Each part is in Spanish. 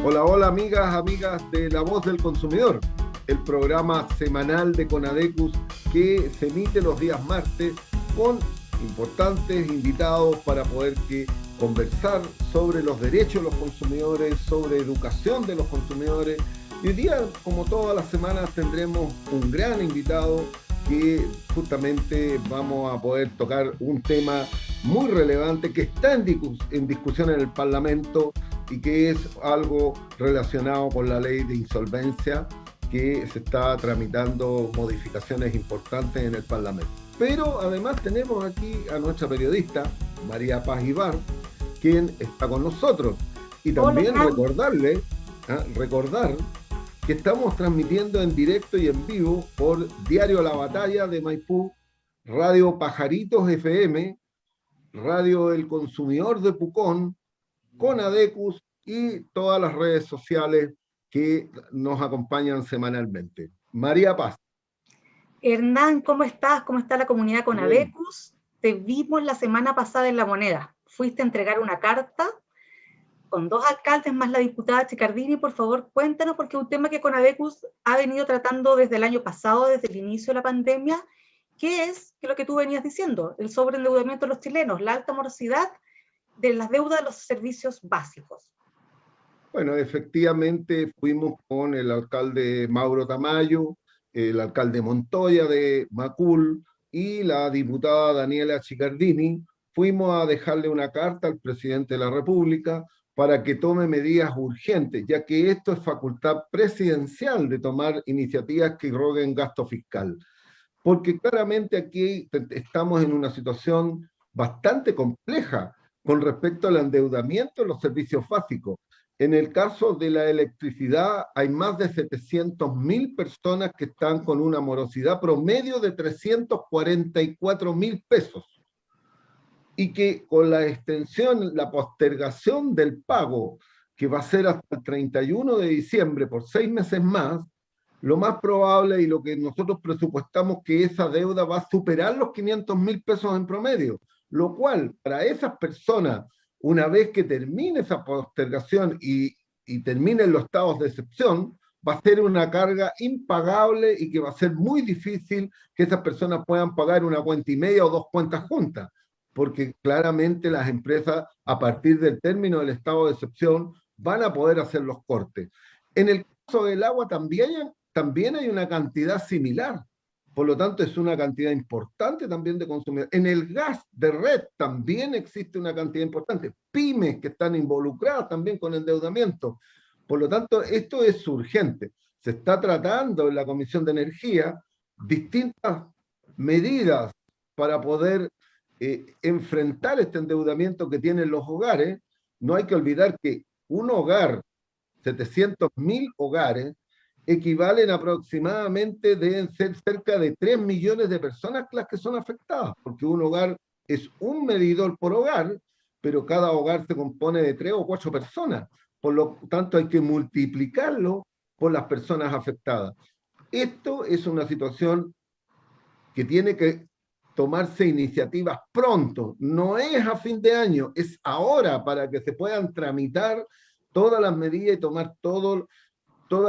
Hola, hola amigas de La Voz del Consumidor, el programa semanal de Conadecus que se emite los días martes con importantes invitados para poder conversar sobre los derechos de los consumidores, sobre educación de los consumidores. Y hoy día, como todas las semanas, tendremos un gran invitado que justamente vamos a poder tocar un tema muy relevante que está en discusión en el Parlamento y que es algo relacionado con la ley de insolvencia que se está tramitando modificaciones importantes en el Parlamento. Pero además tenemos aquí a nuestra periodista, María Paz Ibar, quien está con nosotros. Y Hola, también Hernán. recordar que estamos transmitiendo en directo y en vivo por Diario La Batalla de Maipú, Radio Pajaritos FM, Radio El Consumidor de Pucón, con Adecus y todas las redes sociales que nos acompañan semanalmente. María Paz. Hernán, ¿cómo estás? ¿Cómo está la comunidad con Bien. Abecus? Te vimos la semana pasada en La Moneda. Fuiste a entregar una carta con dos alcaldes más la diputada Chicardini. Por favor, cuéntanos, porque es un tema que Conadecus ha venido tratando desde el año pasado, desde el inicio de la pandemia. ¿Qué es lo que tú venías diciendo? El sobreendeudamiento de los chilenos, la alta morosidad de las deudas de los servicios básicos. Bueno, efectivamente fuimos con el alcalde Mauro Tamayo, el alcalde Montoya de Macul y la diputada Daniela Chicardini. Fuimos a dejarle una carta al presidente de la República para que tome medidas urgentes, ya que esto es facultad presidencial de tomar iniciativas que roguen gasto fiscal. Porque claramente aquí estamos en una situación bastante compleja con respecto al endeudamiento de los servicios básicos. En el caso de la electricidad, hay más de 700.000 personas que están con una morosidad promedio de 344.000 pesos y que con la extensión, la postergación del pago, que va a ser hasta el 31 de diciembre por 6 meses más, lo más probable y lo que nosotros presupuestamos que esa deuda va a superar los 500.000 pesos en promedio, lo cual para esas personas, una vez que termine esa postergación y terminen los estados de excepción, va a ser una carga impagable y que va a ser muy difícil que esas personas puedan pagar una cuenta y media o dos cuentas juntas, porque claramente las empresas a partir del término del estado de excepción van a poder hacer los cortes. En el caso del agua también hay una cantidad similar. Por lo tanto, es una cantidad importante también de consumidores. En el gas de red también existe una cantidad importante. Pymes que están involucradas también con endeudamiento. Por lo tanto, esto es urgente. Se está tratando en la Comisión de Energía distintas medidas para poder enfrentar este endeudamiento que tienen los hogares. No hay que olvidar que un hogar, 700.000 hogares, equivalen aproximadamente, deben ser cerca de 3 millones de personas las que son afectadas, porque un hogar es un medidor por hogar, pero cada hogar se compone de 3 o 4 personas. Por lo tanto, hay que multiplicarlo por las personas afectadas. Esto es una situación que tiene que tomarse iniciativas pronto, no es a fin de año, es ahora para que se puedan tramitar todas las medidas y tomar todas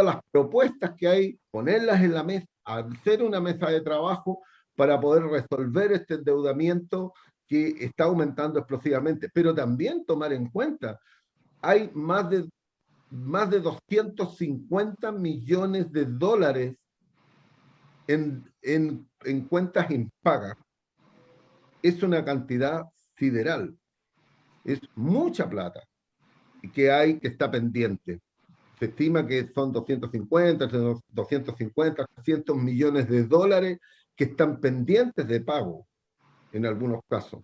las propuestas que hay, ponerlas en la mesa, hacer una mesa de trabajo para poder resolver este endeudamiento que está aumentando explosivamente, pero también tomar en cuenta, hay más de 250 millones de dólares en cuentas impagas. Es una cantidad sideral, es mucha plata que hay que está pendiente. Se estima que son 250, 300 millones de dólares que están pendientes de pago en algunos casos.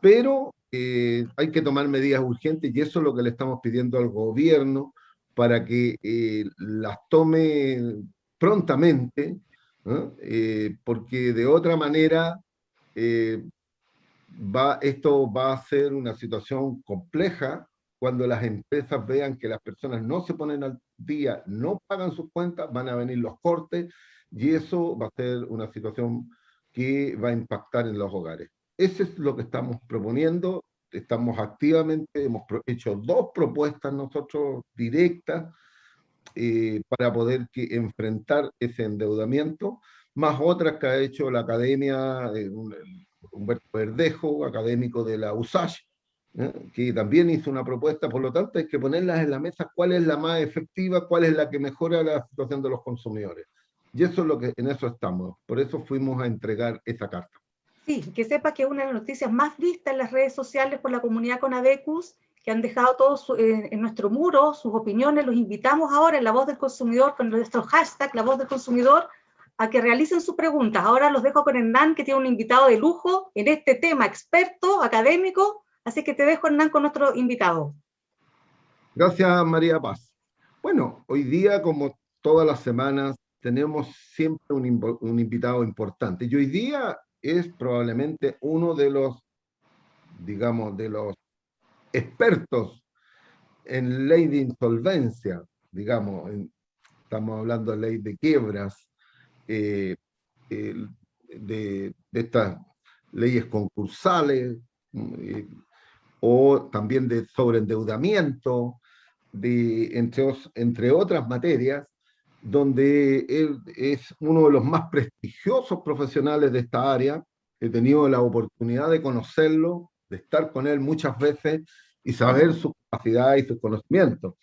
Pero hay que tomar medidas urgentes y eso es lo que le estamos pidiendo al gobierno para que las tome prontamente, ¿no? Porque de otra manera eh, esto va a ser una situación compleja cuando las empresas vean que las personas no se ponen al día, no pagan sus cuentas, van a venir los cortes y eso va a ser una situación que va a impactar en los hogares. Eso es lo que estamos proponiendo. estamos activamente, hemos hecho 2 propuestas nosotros directas para poder enfrentar ese endeudamiento, más otras que ha hecho la academia, Humberto Verdejo, académico de la USACH, que también hizo una propuesta. Por lo tanto hay que ponerlas en la mesa cuál es la más efectiva, cuál es la que mejora la situación de los consumidores. Y eso es lo que en eso estamos. Por eso fuimos a entregar esa carta. Sí, que sepa que es una de las noticias más vistas en las redes sociales por la comunidad Conadecus, que han dejado todos en nuestro muro sus opiniones. Los invitamos ahora en La Voz del Consumidor, con nuestro hashtag La Voz del Consumidor, a que realicen sus preguntas. Ahora los dejo con Hernán, que tiene un invitado de lujo en este tema, experto, académico. Así que te dejo, Hernán, con nuestro invitado. Gracias, María Paz. Bueno, hoy día, como todas las semanas, tenemos siempre un invitado importante. Y hoy día es probablemente uno de los, digamos, de los expertos en ley de insolvencia, digamos, estamos hablando de ley de quiebras, eh, de estas leyes concursales, eh, o también de sobreendeudamiento, entre otras materias, donde él es uno de los más prestigiosos profesionales de esta área. He tenido la oportunidad de conocerlo, de estar con él muchas veces y saber su capacidad y sus conocimientos.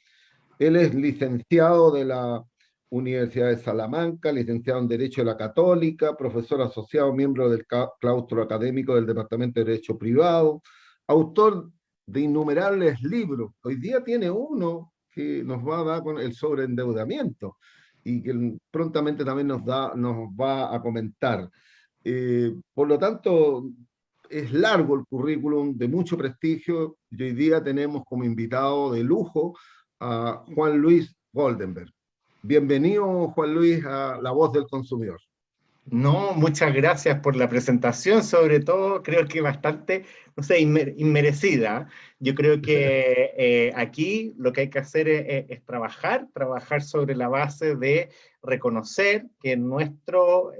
Él es licenciado de la Universidad de Salamanca, licenciado en Derecho de la Católica, profesor asociado, miembro del claustro académico del Departamento de Derecho Privado, autor de innumerables libros. Hoy día tiene uno que nos va a dar con el sobreendeudamiento y que prontamente también nos va a comentar. Por lo tanto, es largo el currículum, de mucho prestigio, y hoy día tenemos como invitado de lujo a Juan Luis Goldenberg. Bienvenido, Juan Luis, a La Voz del Consumidor. No, muchas gracias por la presentación, sobre todo creo que bastante, no sé, inmerecida. Yo creo que aquí lo que hay que hacer es trabajar sobre la base de reconocer que nuestro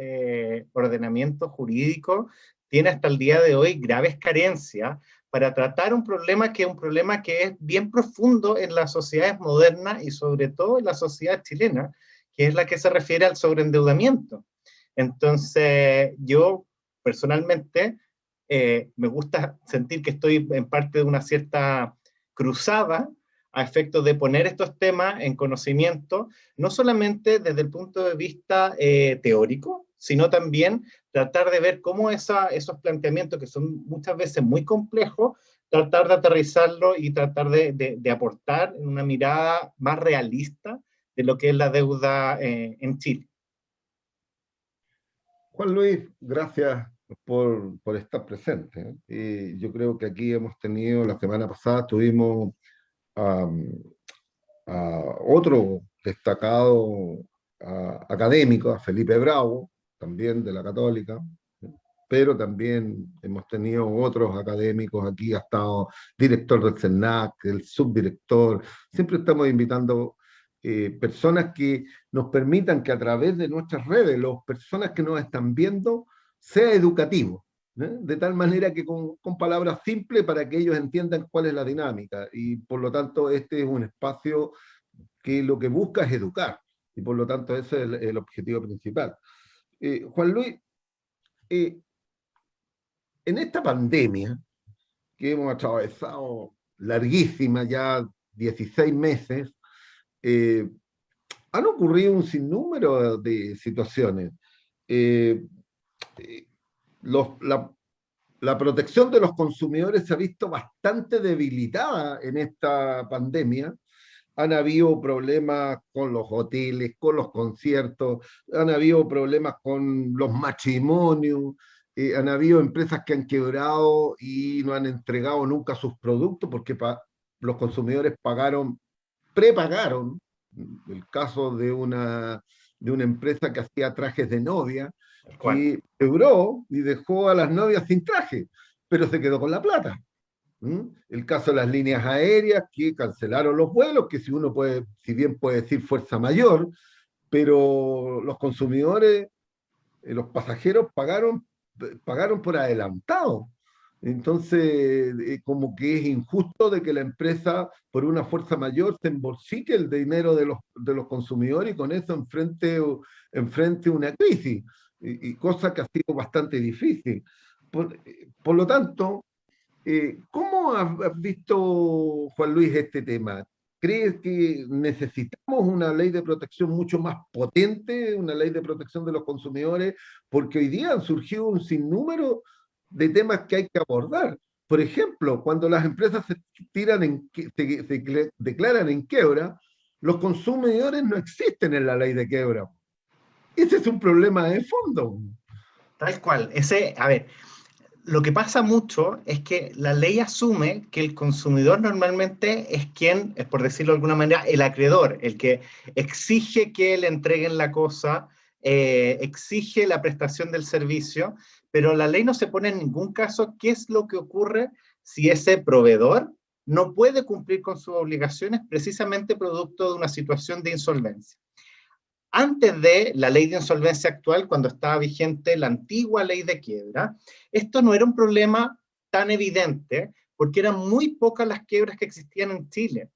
ordenamiento jurídico tiene hasta el día de hoy graves carencias para tratar un problema que es bien profundo en las sociedades modernas y sobre todo en la sociedad chilena, que es la que se refiere al sobreendeudamiento. Entonces, yo personalmente me gusta sentir que estoy en parte de una cierta cruzada a efectos de poner estos temas en conocimiento, no solamente desde el punto de vista teórico, sino también tratar de ver cómo esos planteamientos, que son muchas veces muy complejos, tratar de aterrizarlo y tratar de aportar una mirada más realista de lo que es la deuda en Chile. Juan Luis, gracias por estar presente. Yo creo que aquí hemos tenido, la semana pasada tuvimos a otro destacado académico, a Felipe Bravo, también de la Católica, pero también hemos tenido otros académicos aquí, ha estado director del CERNAC, el subdirector, siempre estamos invitando personas que nos permitan que a través de nuestras redes, las personas que nos están viendo, sea educativo, de tal manera que con palabras simples para que ellos entiendan cuál es la dinámica, y por lo tanto este es un espacio que lo que busca es educar, y por lo tanto ese es el objetivo principal. Juan Luis, en esta pandemia que hemos atravesado larguísima, ya 16 meses, eh, han ocurrido un sinnúmero de situaciones. Eh, eh, la, la protección de los consumidores se ha visto bastante debilitada en esta pandemia. Han habido problemas con los hoteles, con los conciertos, han habido problemas con los matrimonios, han habido empresas que han quebrado y no han entregado nunca sus productos porque los consumidores prepagaron. El caso de una empresa que hacía trajes de novia, que quebró y dejó a las novias sin traje, pero se quedó con la plata. El caso de las líneas aéreas que cancelaron los vuelos, que si bien puede decir fuerza mayor, pero los consumidores, los pasajeros pagaron por adelantado. Entonces, como que es injusto de que la empresa, por una fuerza mayor, se embolsique el dinero de los consumidores y con eso enfrente una crisis, y cosa que ha sido bastante difícil. Por lo tanto, ¿cómo has visto, Juan Luis, este tema? ¿Crees que necesitamos una ley de protección mucho más potente, una ley de protección de los consumidores? Porque hoy día han surgido un sinnúmero de temas que hay que abordar. Por ejemplo, cuando las empresas se tiran se declaran en quiebra, los consumidores no existen en la ley de quiebra. Ese es un problema de fondo. Tal cual. A ver, lo que pasa mucho es que la ley asume que el consumidor normalmente es quien, es por decirlo de alguna manera, el acreedor, el que exige que le entreguen la cosa, exige la prestación del servicio, pero la ley no se pone en ningún caso qué es lo que ocurre si ese proveedor no puede cumplir con sus obligaciones precisamente producto de una situación de insolvencia. Antes de la ley de insolvencia actual, cuando estaba vigente la antigua ley de quiebra, esto no era un problema tan evidente porque eran muy pocas las quiebras que existían en Chile.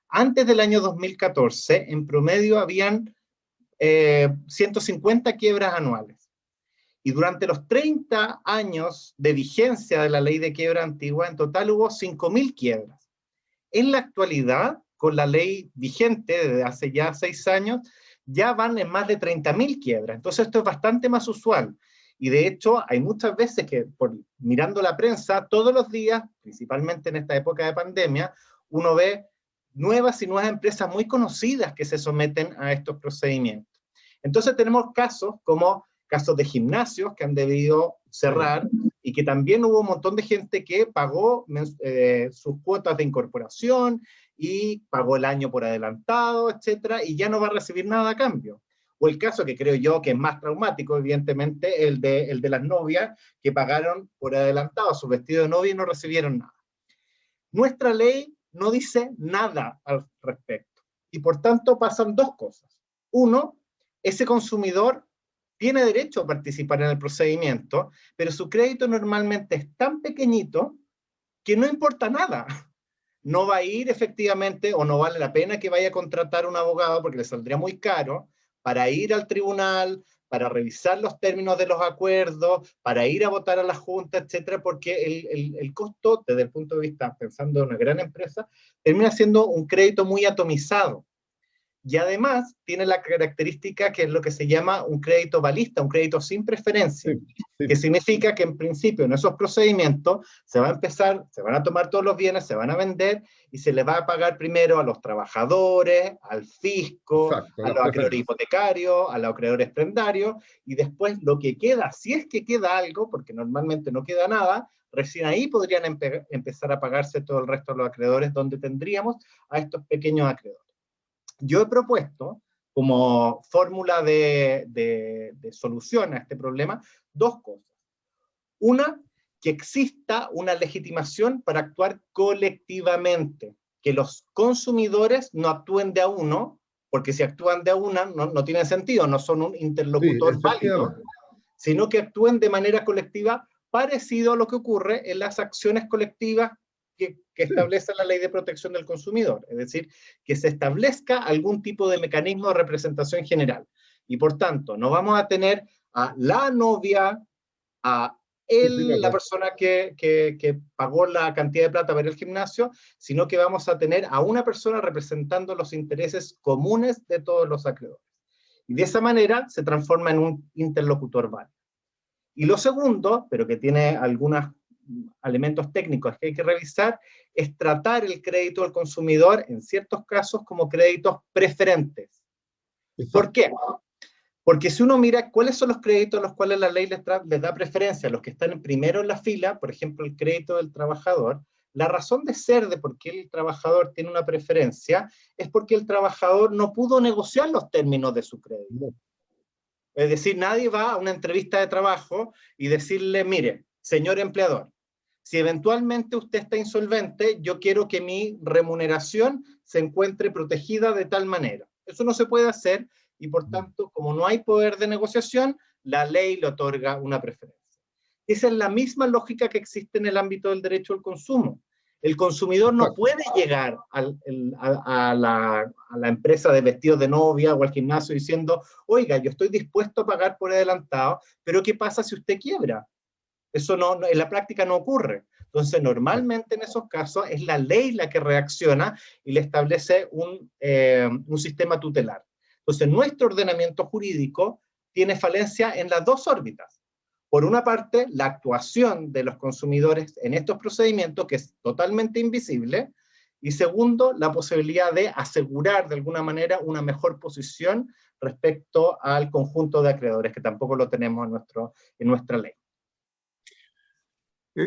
Antes del año 2014, en promedio habían 150 quiebras anuales. Y durante los 30 años de vigencia de la ley de quiebra antigua, en total hubo 5.000 quiebras. En la actualidad, con la ley vigente desde hace ya 6 años, ya van en más de 30.000 quiebras. Entonces esto es bastante más usual. Y de hecho, hay muchas veces que, mirando la prensa, todos los días, principalmente en esta época de pandemia, uno ve nuevas y nuevas empresas muy conocidas que se someten a estos procedimientos. Entonces tenemos casos como casos de gimnasios que han debido cerrar y que también hubo un montón de gente que pagó sus cuotas de incorporación y pagó el año por adelantado, etcétera, y ya no va a recibir nada a cambio. O el caso que creo yo que es más traumático, evidentemente, el de las novias que pagaron por adelantado su vestido de novia y no recibieron nada. Nuestra ley no dice nada al respecto. Y por tanto pasan dos cosas. Uno, ese consumidor tiene derecho a participar en el procedimiento, pero su crédito normalmente es tan pequeñito que no importa nada. No va a ir efectivamente o no vale la pena que vaya a contratar un abogado porque le saldría muy caro para ir al tribunal, para revisar los términos de los acuerdos, para ir a votar a la junta, etcétera, porque el costo, desde el punto de vista, pensando en una gran empresa, termina siendo un crédito muy atomizado. Y además tiene la característica que es lo que se llama un crédito balista, un crédito sin preferencia, que significa que en principio en esos procedimientos se van a tomar todos los bienes, se van a vender y se le va a pagar primero a los trabajadores, al fisco, Exacto, a los acreedores hipotecarios, a los acreedores prendarios, y después lo que queda, si es que queda algo, porque normalmente no queda nada, recién ahí podrían empezar a pagarse todo el resto de los acreedores, donde tendríamos a estos pequeños acreedores. Yo he propuesto, como fórmula de solución a este problema, dos cosas. Una, que exista una legitimación para actuar colectivamente, que los consumidores no actúen de a uno, porque si actúan de a una no tiene sentido, no son un interlocutor válido, sino que actúen de manera colectiva, parecido a lo que ocurre en las acciones colectivas que establece la Ley de Protección del Consumidor, es decir, que se establezca algún tipo de mecanismo de representación general. Y por tanto, no vamos a tener a la novia, a la persona que pagó la cantidad de plata para el gimnasio, sino que vamos a tener a una persona representando los intereses comunes de todos los acreedores. Y de esa manera se transforma en un interlocutor válido. Y lo segundo, pero que tiene algunos elementos técnicos que hay que revisar, es tratar el crédito al consumidor en ciertos casos como créditos preferentes. ¿Por qué? Porque si uno mira cuáles son los créditos a los cuales la ley les da preferencia, los que están primero en la fila, por ejemplo, el crédito del trabajador, la razón de ser de por qué el trabajador tiene una preferencia es porque el trabajador no pudo negociar los términos de su crédito. Es decir, nadie va a una entrevista de trabajo y decirle, mire, señor empleador, si eventualmente usted está insolvente, yo quiero que mi remuneración se encuentre protegida de tal manera. Eso no se puede hacer y por tanto, como no hay poder de negociación, la ley le otorga una preferencia. Esa es la misma lógica que existe en el ámbito del derecho al consumo. El consumidor no puede llegar a la empresa de vestidos de novia o al gimnasio diciendo, oiga, yo estoy dispuesto a pagar por adelantado, pero ¿qué pasa si usted quiebra? Eso en la práctica no ocurre. Entonces, normalmente en esos casos es la ley la que reacciona y le establece un sistema tutelar. Entonces, nuestro ordenamiento jurídico tiene falencia en las dos órbitas. Por una parte, la actuación de los consumidores en estos procedimientos, que es totalmente invisible, y segundo, la posibilidad de asegurar de alguna manera una mejor posición respecto al conjunto de acreedores, que tampoco lo tenemos en nuestra ley.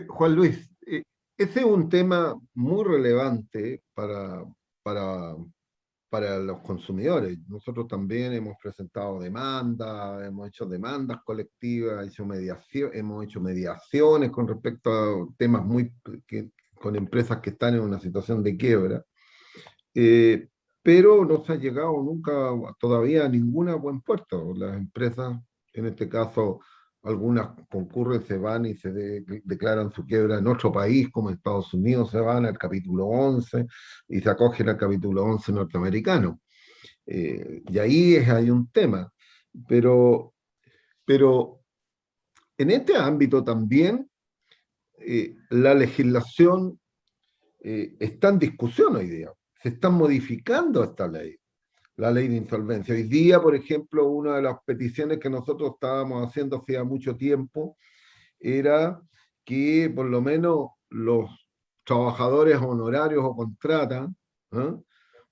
Juan Luis, ese es un tema muy relevante para los consumidores. Nosotros también hemos presentado demandas, hemos hecho demandas colectivas, hemos hecho mediaciones con respecto a temas con empresas que están en una situación de quiebra, pero no se ha llegado nunca todavía a ninguna buen puerto. Las empresas, en este caso, algunas concurren, se van y se declaran su quiebra en otro país, como Estados Unidos, se van al capítulo 11 y se acogen al capítulo 11 norteamericano. Y ahí hay un tema. Pero en este ámbito también la legislación está en discusión hoy día. Se está modificando esta ley, la ley de insolvencia. Hoy día, por ejemplo, una de las peticiones que nosotros estábamos haciendo hacía mucho tiempo era que por lo menos los trabajadores honorarios o contratas, ¿eh?,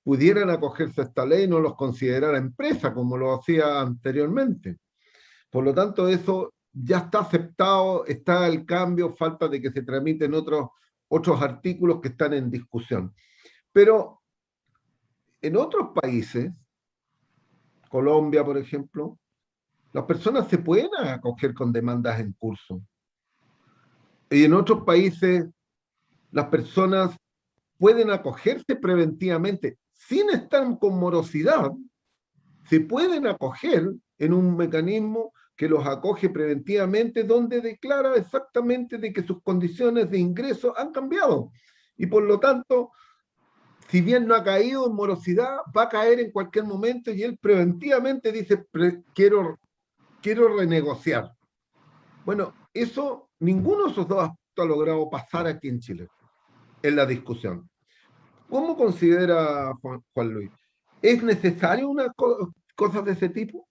pudieran acogerse a esta ley y no los considerara empresa como lo hacía anteriormente. Por lo tanto, eso ya está aceptado, está el cambio, falta de que se tramiten otros artículos que están en discusión. Pero en otros países, Colombia, por ejemplo, las personas se pueden acoger con demandas en curso. Y en otros países, las personas pueden acogerse preventivamente sin estar con morosidad. Se pueden acoger en un mecanismo que los acoge preventivamente, donde declara exactamente de que sus condiciones de ingreso han cambiado. Y por lo tanto, si bien no ha caído en morosidad, va a caer en cualquier momento y él preventivamente dice, quiero renegociar. Bueno, eso, ninguno de esos dos aspectos ha logrado pasar aquí en Chile, en la discusión. ¿Cómo considera Juan Luis? ¿Es necesario una cosa de ese tipo?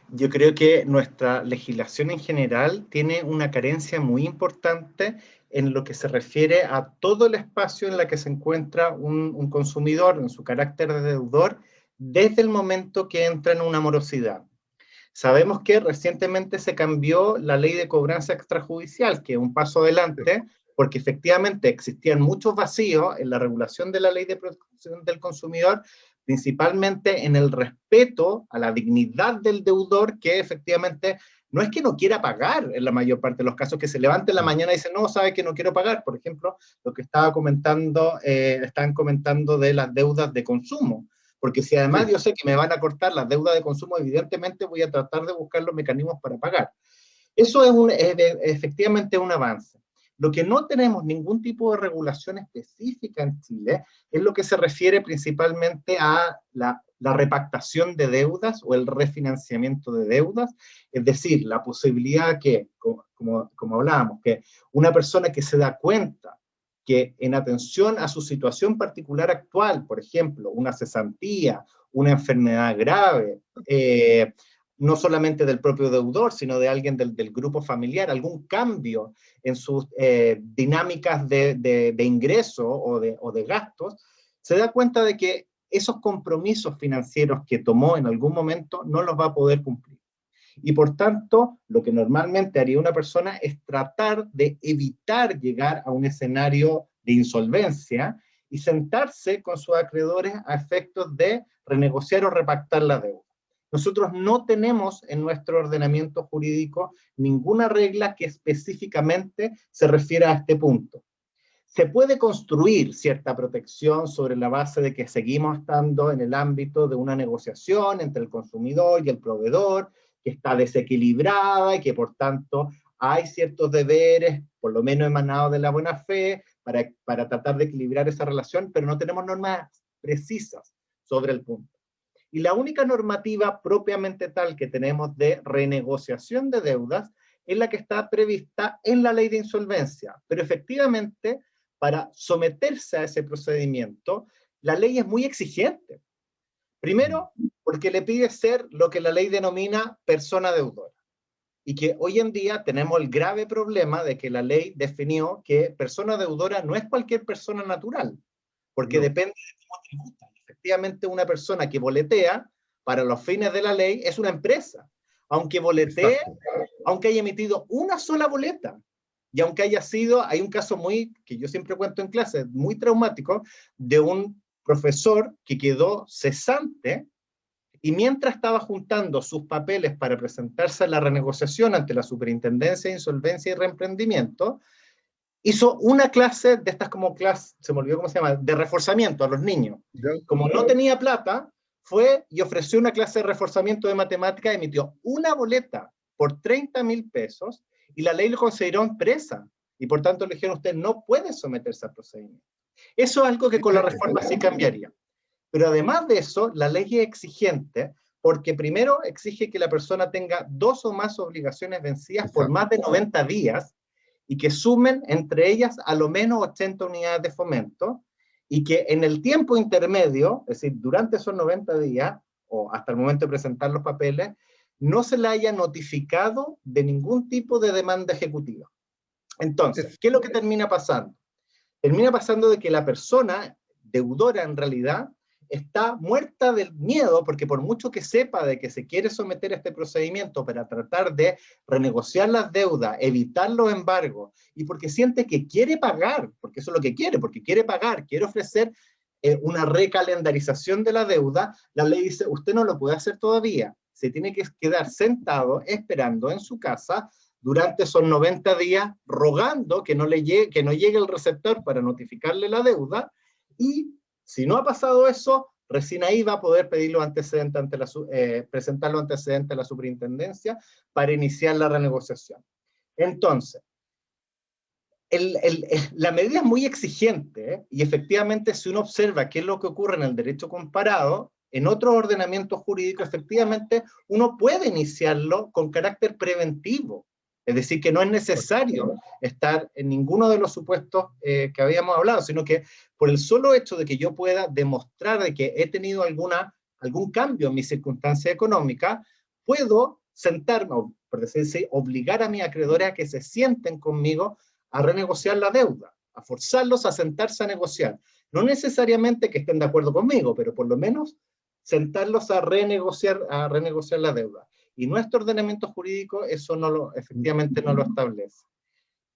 Yo creo que nuestra legislación en general tiene una carencia muy importante en lo que se refiere a todo el espacio en el que se encuentra un consumidor en su carácter de deudor desde el momento que entra en una morosidad. Sabemos que recientemente se cambió la ley de cobranza extrajudicial, que es un paso adelante, porque efectivamente existían muchos vacíos en la regulación de la ley de protección del consumidor, principalmente en el respeto a la dignidad del deudor, que efectivamente no es que no quiera pagar en la mayor parte de los casos, que se levante en la mañana y dice, no, sabe que no quiero pagar. Por ejemplo, lo que estaban comentando de las deudas de consumo. Porque si además yo sé que me van a cortar las deudas de consumo, evidentemente voy a tratar de buscar los mecanismos para pagar. Eso es efectivamente un avance. Lo que no tenemos ningún tipo de regulación específica en Chile es lo que se refiere principalmente a la repactación de deudas o el refinanciamiento de deudas, es decir, la posibilidad que, como hablábamos, que una persona que se da cuenta que en atención a su situación particular actual, por ejemplo, una cesantía, una enfermedad grave, no solamente del propio deudor, sino de alguien del grupo familiar, algún cambio en sus dinámicas de ingreso o de gastos, se da cuenta de que esos compromisos financieros que tomó en algún momento no los va a poder cumplir. Y por tanto, lo que normalmente haría una persona es tratar de evitar llegar a un escenario de insolvencia y sentarse con sus acreedores a efectos de renegociar o repactar la deuda. Nosotros no tenemos en nuestro ordenamiento jurídico ninguna regla que específicamente se refiera a este punto. Se puede construir cierta protección sobre la base de que seguimos estando en el ámbito de una negociación entre el consumidor y el proveedor, que está desequilibrada y que por tanto hay ciertos deberes, por lo menos emanados de la buena fe, para tratar de equilibrar esa relación, pero no tenemos normas precisas sobre el punto. Y la única normativa propiamente tal que tenemos de renegociación de deudas es la que está prevista en la ley de insolvencia. Pero efectivamente, para someterse a ese procedimiento, la ley es muy exigente. Primero, porque le pide ser lo que la ley denomina persona deudora. Y que hoy en día tenemos el grave problema de que la ley definió que persona deudora no es cualquier persona natural, porque depende de cómo tributa. Efectivamente, una persona que boletea, para los fines de la ley, es una empresa. Aunque boletee, aunque haya emitido una sola boleta, y aunque haya sido, hay un caso que yo siempre cuento en clase, muy traumático, de un profesor que quedó cesante, y mientras estaba juntando sus papeles para presentarse a la renegociación ante la Superintendencia de Insolvencia y Reemprendimiento, hizo una clase de estas como clase, se me olvidó cómo se llama, de reforzamiento a los niños. Como no tenía plata, fue y ofreció una clase de reforzamiento de matemáticas, emitió una boleta por 30.000 pesos y la ley lo consideró empresa. Y por tanto le dijeron, usted no puede someterse al procedimiento. Eso es algo que con la reforma sí cambiaría. Pero además de eso, la ley es exigente porque primero exige que la persona tenga 2 o más obligaciones vencidas por más de 90 días y que sumen entre ellas a lo menos 80 unidades de fomento y que en el tiempo intermedio, es decir, durante esos 90 días o hasta el momento de presentar los papeles, no se le haya notificado de ningún tipo de demanda ejecutiva. Entonces, ¿qué es lo que termina pasando? Termina pasando de que la persona deudora en realidad está muerta del miedo, porque por mucho que sepa de que se quiere someter a este procedimiento para tratar de renegociar las deudas, evitar los embargos, y porque siente que quiere pagar, porque eso es lo que quiere, porque quiere pagar, quiere ofrecer una recalendarización de la deuda, la ley dice, usted no lo puede hacer todavía, se tiene que quedar sentado esperando en su casa durante esos 90 días, rogando que no llegue el receptor para notificarle la deuda, y si no ha pasado eso, recién ahí va a poder pedir los antecedentes presentar los antecedentes a la superintendencia para iniciar la renegociación. Entonces, la medida es muy exigente, y efectivamente si uno observa qué es lo que ocurre en el derecho comparado, en otros ordenamientos jurídicos, efectivamente, uno puede iniciarlo con carácter preventivo. Es decir, que no es necesario estar en ninguno de los supuestos que habíamos hablado, sino que por el solo hecho de que yo pueda demostrar de que he tenido algún cambio en mi circunstancia económica, puedo sentarme, o por decirlo así, obligar a mis acreedores a que se sienten conmigo a renegociar la deuda, a forzarlos a sentarse a negociar. No necesariamente que estén de acuerdo conmigo, pero por lo menos sentarlos a renegociar la deuda. Y nuestro ordenamiento jurídico eso efectivamente no lo establece.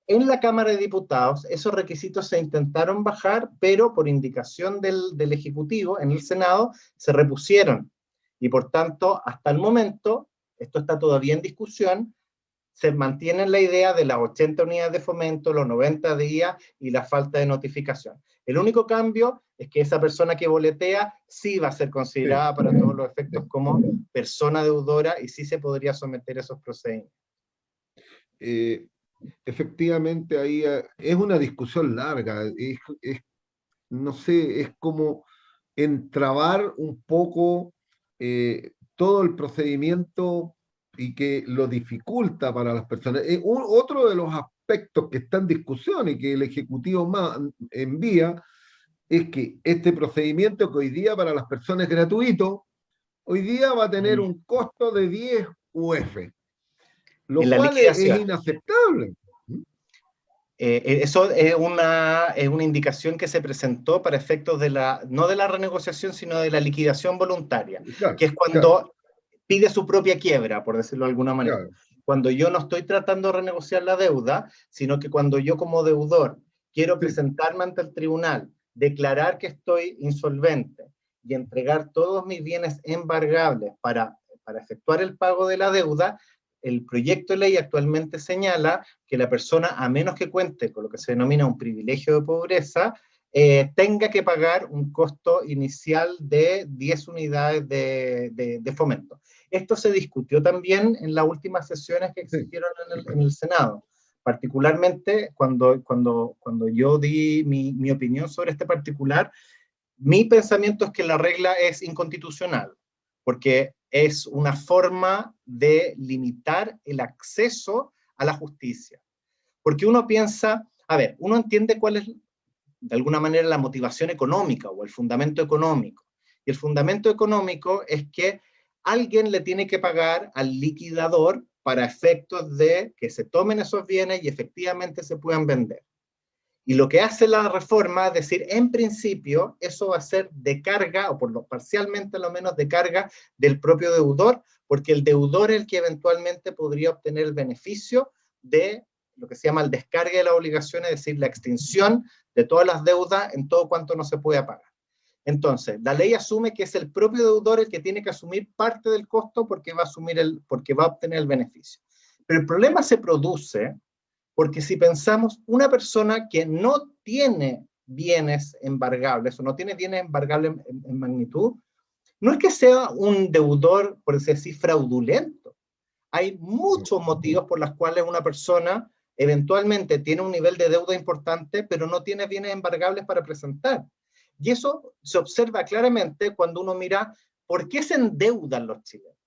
En la Cámara de Diputados esos requisitos se intentaron bajar, pero por indicación del Ejecutivo en el Senado se repusieron. Y por tanto, hasta el momento, esto está todavía en discusión, se mantiene la idea de las 80 unidades de fomento, los 90 días y la falta de notificación. El único cambio es que esa persona que boletea sí va a ser considerada para todos los efectos como persona deudora y sí se podría someter a esos procedimientos. Efectivamente, ahí es una discusión larga, no sé, es como entrabar un poco todo el procedimiento y que lo dificulta para las personas. Otro de los aspectos que está en discusión y que el Ejecutivo envía es que este procedimiento que hoy día para las personas es gratuito, hoy día va a tener un costo de 10 UF, lo cual es inaceptable. Eso es una indicación que se presentó para efectos no de la renegociación, sino de la liquidación voluntaria, claro, que es cuando pide su propia quiebra, por decirlo de alguna manera. Claro. Cuando yo no estoy tratando de renegociar la deuda, sino que cuando yo como deudor quiero presentarme ante el tribunal, declarar que estoy insolvente y entregar todos mis bienes embargables para efectuar el pago de la deuda, el proyecto de ley actualmente señala que la persona, a menos que cuente con lo que se denomina un privilegio de pobreza, tenga que pagar un costo inicial de 10 unidades de fomento. Esto se discutió también en las últimas sesiones que existieron en el Senado, particularmente cuando yo di mi opinión sobre este particular. Mi pensamiento es que la regla es inconstitucional, porque es una forma de limitar el acceso a la justicia. Porque uno piensa, a ver, uno entiende cuál es, de alguna manera, la motivación económica o el fundamento económico. Y el fundamento económico es que alguien le tiene que pagar al liquidador para efectos de que se tomen esos bienes y efectivamente se puedan vender. Y lo que hace la reforma es decir, en principio, eso va a ser de carga, o por lo parcialmente a lo menos de carga del propio deudor, porque el deudor es el que eventualmente podría obtener el beneficio de lo que se llama el descargue de las obligaciones, es decir, la extinción de todas las deudas en todo cuanto no se pueda pagar. Entonces, la ley asume que es el propio deudor el que tiene que asumir parte del costo porque va a obtener el beneficio. Pero el problema se produce porque si pensamos, una persona que no tiene bienes embargables o no tiene bienes embargables en magnitud, no es que sea un deudor, por decir así, fraudulento. Hay muchos motivos por los cuales una persona eventualmente tiene un nivel de deuda importante, pero no tiene bienes embargables para presentar. Y eso se observa claramente cuando uno mira por qué se endeudan los chilenos.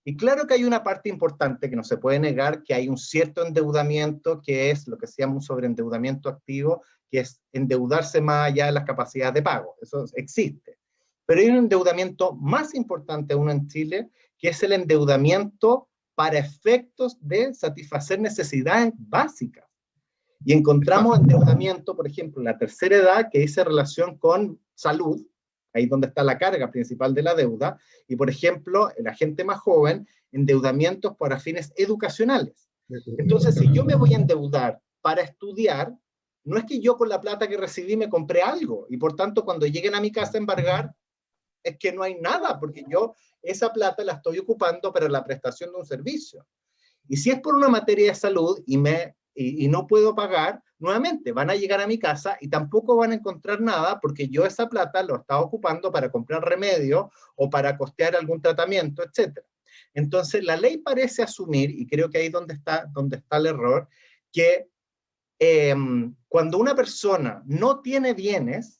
Y claro que hay una parte importante que no se puede negar, que hay un cierto endeudamiento que es lo que se llama un sobreendeudamiento activo, que es endeudarse más allá de las capacidades de pago. Eso existe. Pero hay un endeudamiento más importante aún en Chile, que es el endeudamiento para efectos de satisfacer necesidades básicas. Y encontramos endeudamiento, por ejemplo, en la tercera edad, que dice relación con salud, ahí donde está la carga principal de la deuda, y por ejemplo, la gente más joven, endeudamientos para fines educacionales. Entonces, si yo me voy a endeudar para estudiar, no es que yo con la plata que recibí me compré algo, y por tanto cuando lleguen a mi casa a embargar, es que no hay nada, porque yo esa plata la estoy ocupando para la prestación de un servicio. Y si es por una materia de salud y no puedo pagar, nuevamente van a llegar a mi casa y tampoco van a encontrar nada porque yo esa plata lo estaba ocupando para comprar remedio o para costear algún tratamiento, etc. Entonces la ley parece asumir, y creo que ahí es donde está el error, que cuando una persona no tiene bienes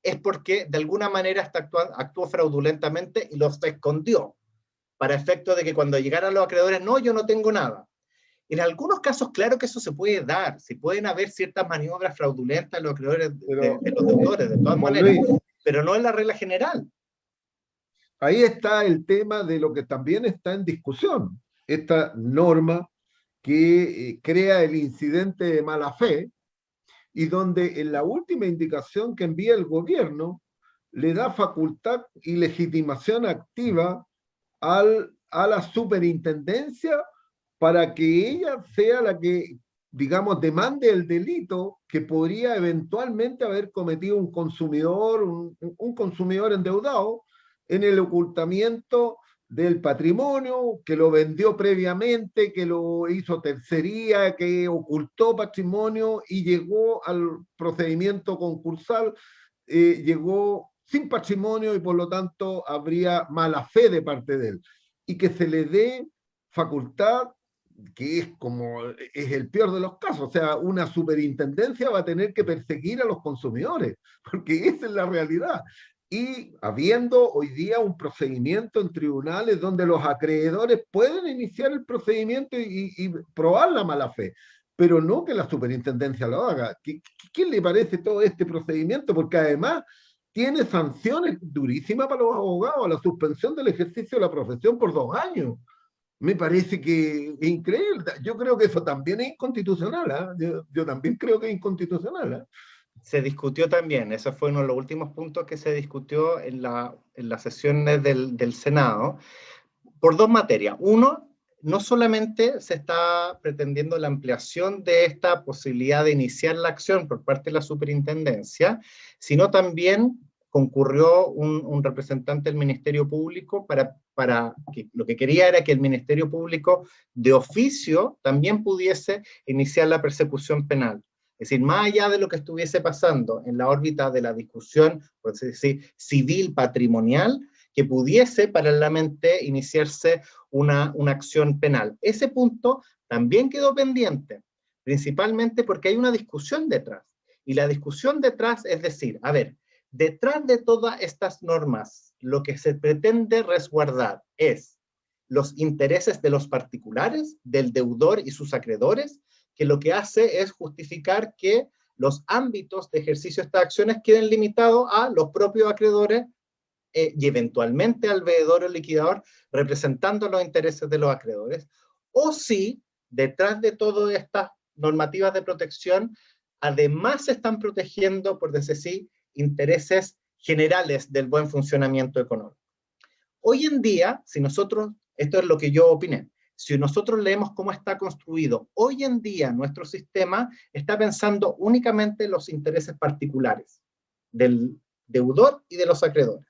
es porque de alguna manera actuó fraudulentamente y los escondió, para efecto de que cuando llegaran los acreedores, no, yo no tengo nada. En algunos casos, claro que eso se puede dar, si pueden haber ciertas maniobras fraudulentas de los acreedores, de los deudores, de todas maneras, pero no es la regla general. Ahí está el tema de lo que también está en discusión, esta norma que crea el incidente de mala fe y donde en la última indicación que envía el gobierno le da facultad y legitimación activa a la superintendencia para que ella sea la que, digamos, demande el delito que podría eventualmente haber cometido un consumidor, un consumidor endeudado en el ocultamiento del patrimonio, que lo vendió previamente, que lo hizo tercería, que ocultó patrimonio y llegó al procedimiento concursal, llegó sin patrimonio y por lo tanto habría mala fe de parte de él. Y que se le dé facultad, que es el peor de los casos, o sea, una superintendencia va a tener que perseguir a los consumidores, porque esa es la realidad. Y habiendo hoy día un procedimiento en tribunales donde los acreedores pueden iniciar el procedimiento y probar la mala fe, pero no que la superintendencia lo haga. ¿Qué le parece todo este procedimiento? Porque además tiene sanciones durísimas para los abogados, la suspensión del ejercicio de la profesión por 2 años. Me parece que es increíble. Yo creo que eso también es inconstitucional. Yo también creo que es inconstitucional. Se discutió también, ese fue uno de los últimos puntos que se discutió en las sesiones del Senado, por 2 materias. Uno, no solamente se está pretendiendo la ampliación de esta posibilidad de iniciar la acción por parte de la superintendencia, sino también concurrió un representante del Ministerio Público para que lo que quería era que el Ministerio Público de oficio también pudiese iniciar la persecución penal. Es decir, más allá de lo que estuviese pasando en la órbita de la discusión, por así decir, civil patrimonial, que pudiese paralelamente iniciarse una acción penal. Ese punto también quedó pendiente, principalmente porque hay una discusión detrás. Y la discusión detrás es decir, a ver, detrás de todas estas normas, lo que se pretende resguardar es los intereses de los particulares, del deudor y sus acreedores, que lo que hace es justificar que los ámbitos de ejercicio de estas acciones queden limitados a los propios acreedores y eventualmente al veedor o liquidador representando los intereses de los acreedores, o si detrás de todas estas normativas de protección además se están protegiendo, por decir así, intereses generales del buen funcionamiento económico. Hoy en día, si nosotros, esto es lo que yo opiné, si nosotros leemos cómo está construido, hoy en día nuestro sistema está pensando únicamente en los intereses particulares del deudor y de los acreedores.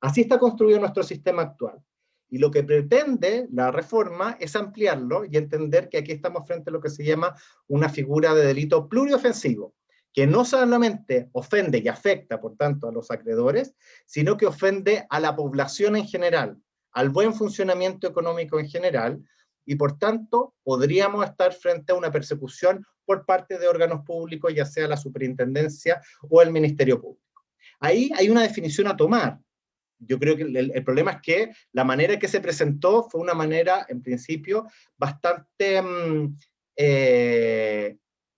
Así está construido nuestro sistema actual. Y lo que pretende la reforma es ampliarlo y entender que aquí estamos frente a lo que se llama una figura de delito pluriofensivo, que no solamente ofende y afecta, por tanto, a los acreedores, sino que ofende a la población en general, al buen funcionamiento económico en general, y por tanto podríamos estar frente a una persecución por parte de órganos públicos, ya sea la superintendencia o el Ministerio Público. Ahí hay una definición a tomar. Yo creo que el problema es que la manera en que se presentó fue una manera, en principio, bastante,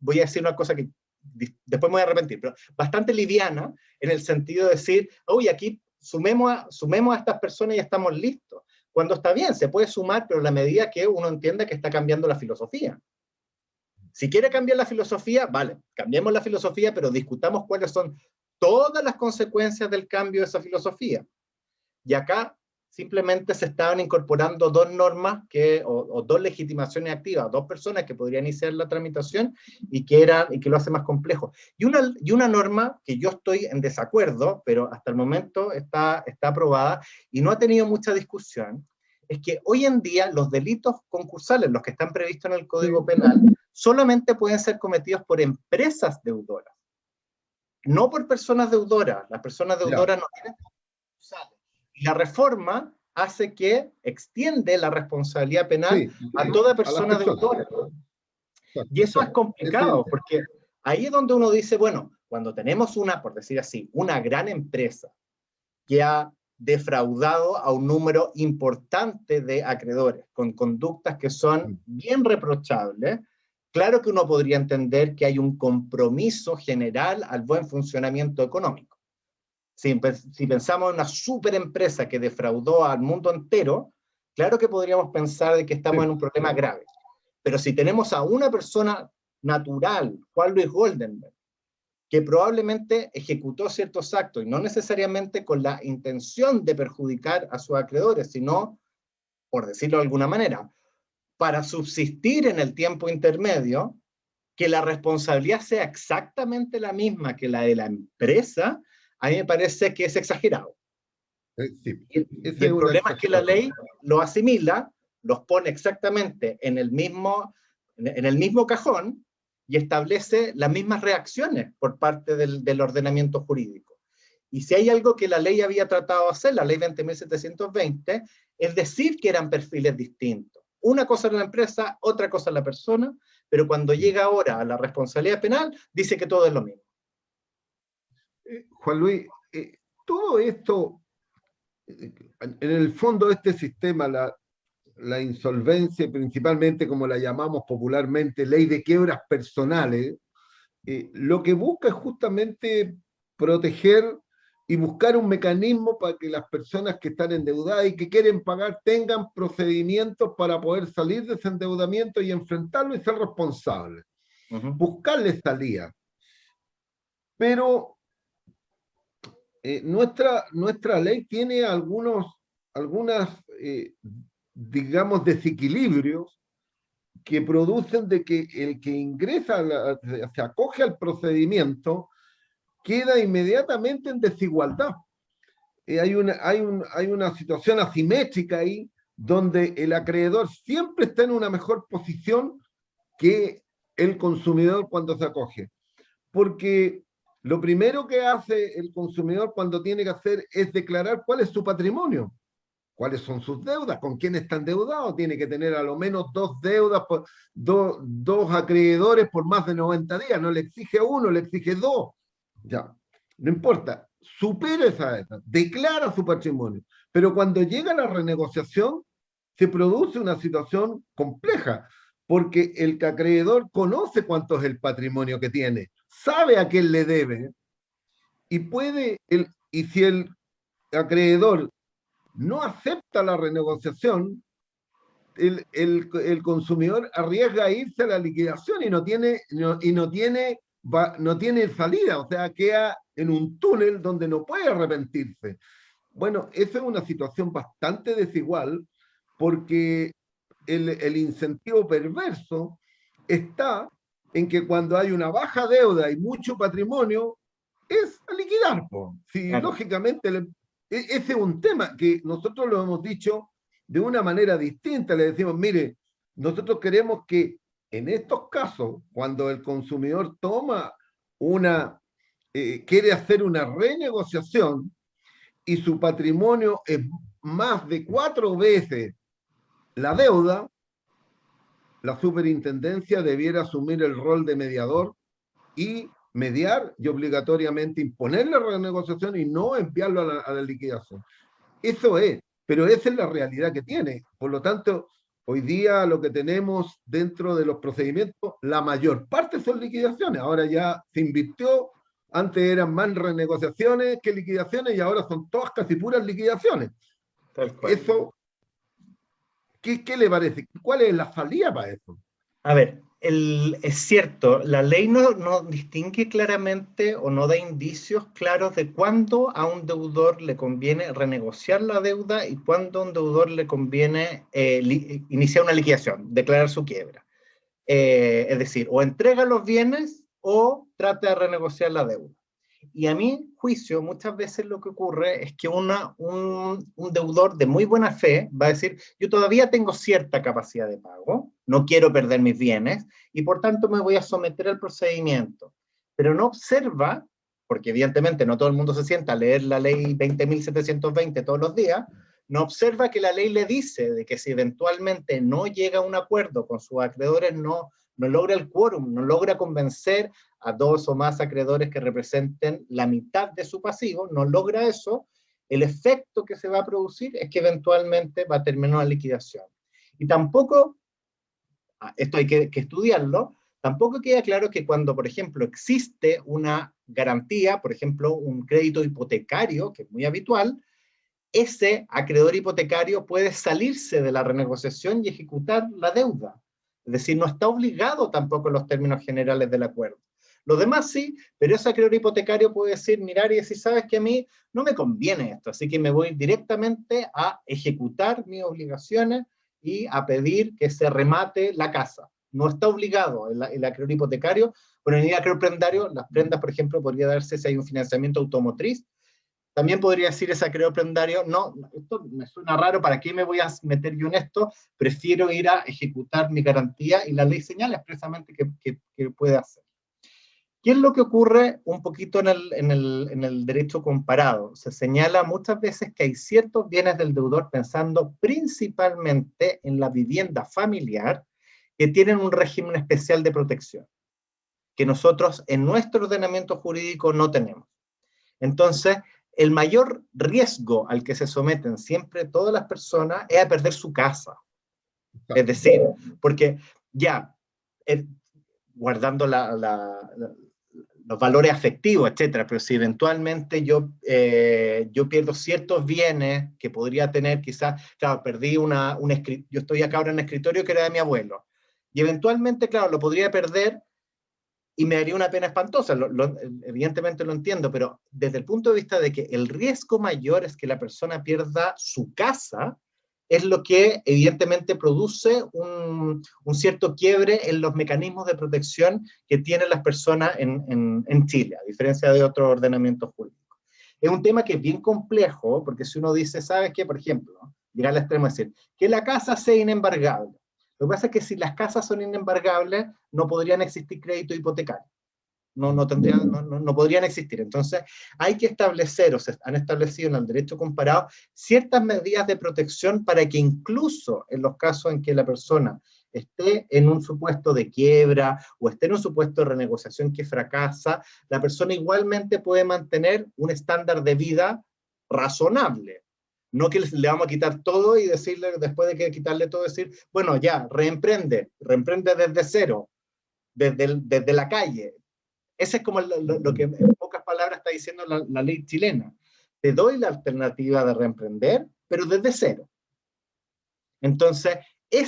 voy a decir una cosa que después me voy a arrepentir, pero bastante liviana, en el sentido de decir, oye, aquí sumemos a estas personas y estamos listos. Cuando está bien, se puede sumar, pero en la medida que uno entienda que está cambiando la filosofía. Si quiere cambiar la filosofía, vale, cambiemos la filosofía, pero discutamos cuáles son todas las consecuencias del cambio de esa filosofía. Y acá simplemente se estaban incorporando dos normas o dos legitimaciones activas, dos personas que podrían iniciar la tramitación y que lo hace más complejo. Y una norma que yo estoy en desacuerdo, pero hasta el momento está aprobada y no ha tenido mucha discusión, es que hoy en día los delitos concursales, los que están previstos en el Código Penal, solamente pueden ser cometidos por empresas deudoras, no por personas deudoras. Las personas deudoras no tienen concursales. Y la reforma hace que extiende la responsabilidad penal a toda persona deudora. Y eso es complicado, porque ahí es donde uno dice, bueno, cuando tenemos por decir así, una gran empresa que ha defraudado a un número importante de acreedores, con conductas que son bien reprochables, claro que uno podría entender que hay un compromiso general al buen funcionamiento económico. Si pensamos en una super empresa que defraudó al mundo entero, claro que podríamos pensar de que estamos en un problema grave. Pero si tenemos a una persona natural, Juan Luis Goldenberg, que probablemente ejecutó ciertos actos, y no necesariamente con la intención de perjudicar a sus acreedores, sino, por decirlo de alguna manera, para subsistir en el tiempo intermedio, que la responsabilidad sea exactamente la misma que la de la empresa, a mí me parece que es exagerado. Sí, y el problema es que la ley lo asimila, los pone exactamente en el mismo cajón y establece las mismas reacciones por parte del ordenamiento jurídico. Y si hay algo que la ley había tratado de hacer, la ley 20.720, es decir que eran perfiles distintos. Una cosa era la empresa, otra cosa la persona, pero cuando llega ahora a la responsabilidad penal, dice que todo es lo mismo. Juan Luis, todo esto, en el fondo de este sistema, la insolvencia, principalmente como la llamamos popularmente, ley de quiebras personales, lo que busca es justamente proteger y buscar un mecanismo para que las personas que están endeudadas y que quieren pagar tengan procedimientos para poder salir de ese endeudamiento y enfrentarlo y ser responsables. Buscarle salida. Pero nuestra ley tiene algunas digamos, desequilibrios que producen de que el que ingresa, se acoge al procedimiento, queda inmediatamente en desigualdad. Hay una situación asimétrica ahí, donde el acreedor siempre está en una mejor posición que el consumidor cuando se acoge. porque lo primero que hace el consumidor cuando tiene que hacer es declarar cuál es su patrimonio, cuáles son sus deudas, con quién está endeudado, tiene que tener a lo menos dos deudas, dos acreedores por más de 90 días, no le exige uno, le exige dos, ya, no importa, supera esa deuda, declara su patrimonio, pero cuando llega la renegociación, se produce una situación compleja, porque el acreedor conoce cuánto es el patrimonio que tiene, sabe a quién le debe, y si el acreedor no acepta la renegociación, el consumidor arriesga a irse a la liquidación y no tiene salida, o sea, queda en un túnel donde no puede arrepentirse. Bueno, esa es una situación bastante desigual porque el incentivo perverso está en que cuando hay una baja deuda y mucho patrimonio, es a liquidar. Po. Sí, Claro. lógicamente, ese es un tema que nosotros lo hemos dicho de una manera distinta. Le decimos, mire, nosotros queremos que en estos casos, cuando el consumidor quiere hacer una renegociación y su patrimonio es más de 4 veces la deuda, la superintendencia debiera asumir el rol de mediador y mediar y obligatoriamente imponer la renegociación y no enviarlo a la liquidación. Eso es, pero esa es la realidad que tiene. Por lo tanto, hoy día lo que tenemos dentro de los procedimientos, la mayor parte son liquidaciones. Ahora ya se invirtió, antes eran más renegociaciones que liquidaciones y ahora son todas casi puras liquidaciones. Tal cual. Eso, ¿qué le parece? ¿Cuál es la salida para eso? A ver, es cierto, la ley no distingue claramente o no da indicios claros de cuándo a un deudor le conviene renegociar la deuda y cuándo a un deudor le conviene iniciar una liquidación, declarar su quiebra. Es decir, o entrega los bienes o trata de renegociar la deuda. Y a mi juicio, muchas veces lo que ocurre es que un deudor de muy buena fe va a decir, yo todavía tengo cierta capacidad de pago, no quiero perder mis bienes, y por tanto me voy a someter al procedimiento. Pero no observa, porque evidentemente no todo el mundo se sienta a leer la ley 20.720 todos los días, no observa que la ley le dice de que si eventualmente no llega a un acuerdo con sus acreedores, no logra el quórum, no logra convencer a dos o más acreedores que representen la mitad de su pasivo, no logra eso, el efecto que se va a producir es que eventualmente va a terminar la liquidación. Y tampoco, esto hay que estudiarlo, tampoco queda claro que cuando, por ejemplo, existe una garantía, por ejemplo, un crédito hipotecario, que es muy habitual, ese acreedor hipotecario puede salirse de la renegociación y ejecutar la deuda. Es decir, no está obligado tampoco en los términos generales del acuerdo. Los demás sí, pero ese acreedor hipotecario puede decir, mirar y decir, sabes que a mí no me conviene esto, así que me voy directamente a ejecutar mis obligaciones y a pedir que se remate la casa. No está obligado el acreedor hipotecario, pero en el acreedor prendario, las prendas, por ejemplo, podría darse si hay un financiamiento automotriz. También podría decir ese acreedor prendario, no, esto me suena raro, ¿para qué me voy a meter yo en esto? Prefiero ir a ejecutar mi garantía y la ley señala expresamente que puede hacer. ¿Qué es lo que ocurre un poquito en el derecho comparado? Se señala muchas veces que hay ciertos bienes del deudor pensando principalmente en la vivienda familiar que tienen un régimen especial de protección, que nosotros en nuestro ordenamiento jurídico no tenemos. Entonces, el mayor riesgo al que se someten siempre todas las personas es a perder su casa. Es decir, porque ya, guardando los valores afectivos, etcétera, pero si eventualmente yo pierdo ciertos bienes que podría tener, quizás, claro, perdí yo estoy acá ahora en un escritorio que era de mi abuelo, y eventualmente, claro, lo podría perder y me daría una pena espantosa, evidentemente lo entiendo, pero desde el punto de vista de que el riesgo mayor es que la persona pierda su casa, es lo que evidentemente produce un cierto quiebre en los mecanismos de protección que tienen las personas en Chile, a diferencia de otros ordenamientos jurídicos. Es un tema que es bien complejo, porque si uno dice, ¿sabes qué? Por ejemplo, llegar al extremo de decir, que la casa sea inembargable. Lo que pasa es que si las casas son inembargables, no podrían existir créditos hipotecarios. no podrían existir. Entonces, hay que establecer, o se han establecido en el derecho comparado, ciertas medidas de protección para que incluso en los casos en que la persona esté en un supuesto de quiebra o esté en un supuesto de renegociación que fracasa, la persona igualmente puede mantener un estándar de vida razonable. No que le vamos a quitar todo y decirle, después de que quitarle todo, decir, bueno, ya, reemprende desde cero, desde la calle. Ese es como lo que en pocas palabras está diciendo la ley chilena. Te doy la alternativa de reemprender, pero desde cero. Entonces, si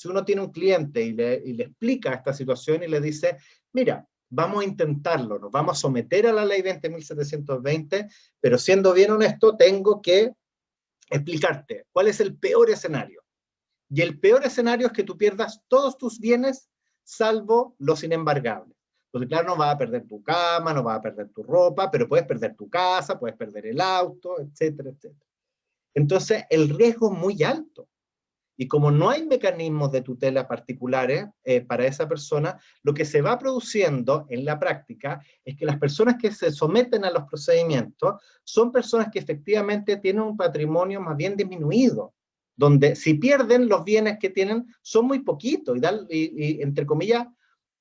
uno tiene un cliente y le explica esta situación y le dice, mira, vamos a intentarlo, nos vamos a someter a la ley 20.720, pero siendo bien honesto, tengo que explicarte cuál es el peor escenario. Y el peor escenario es que tú pierdas todos tus bienes, salvo los inembargables. Porque claro, no vas a perder tu cama, no vas a perder tu ropa, pero puedes perder tu casa, puedes perder el auto, etcétera, etcétera. Entonces, el riesgo es muy alto. Y como no hay mecanismos de tutela particulares para esa persona, lo que se va produciendo en la práctica es que las personas que se someten a los procedimientos son personas que efectivamente tienen un patrimonio más bien disminuido, donde si pierden los bienes que tienen son muy poquitos y entre comillas,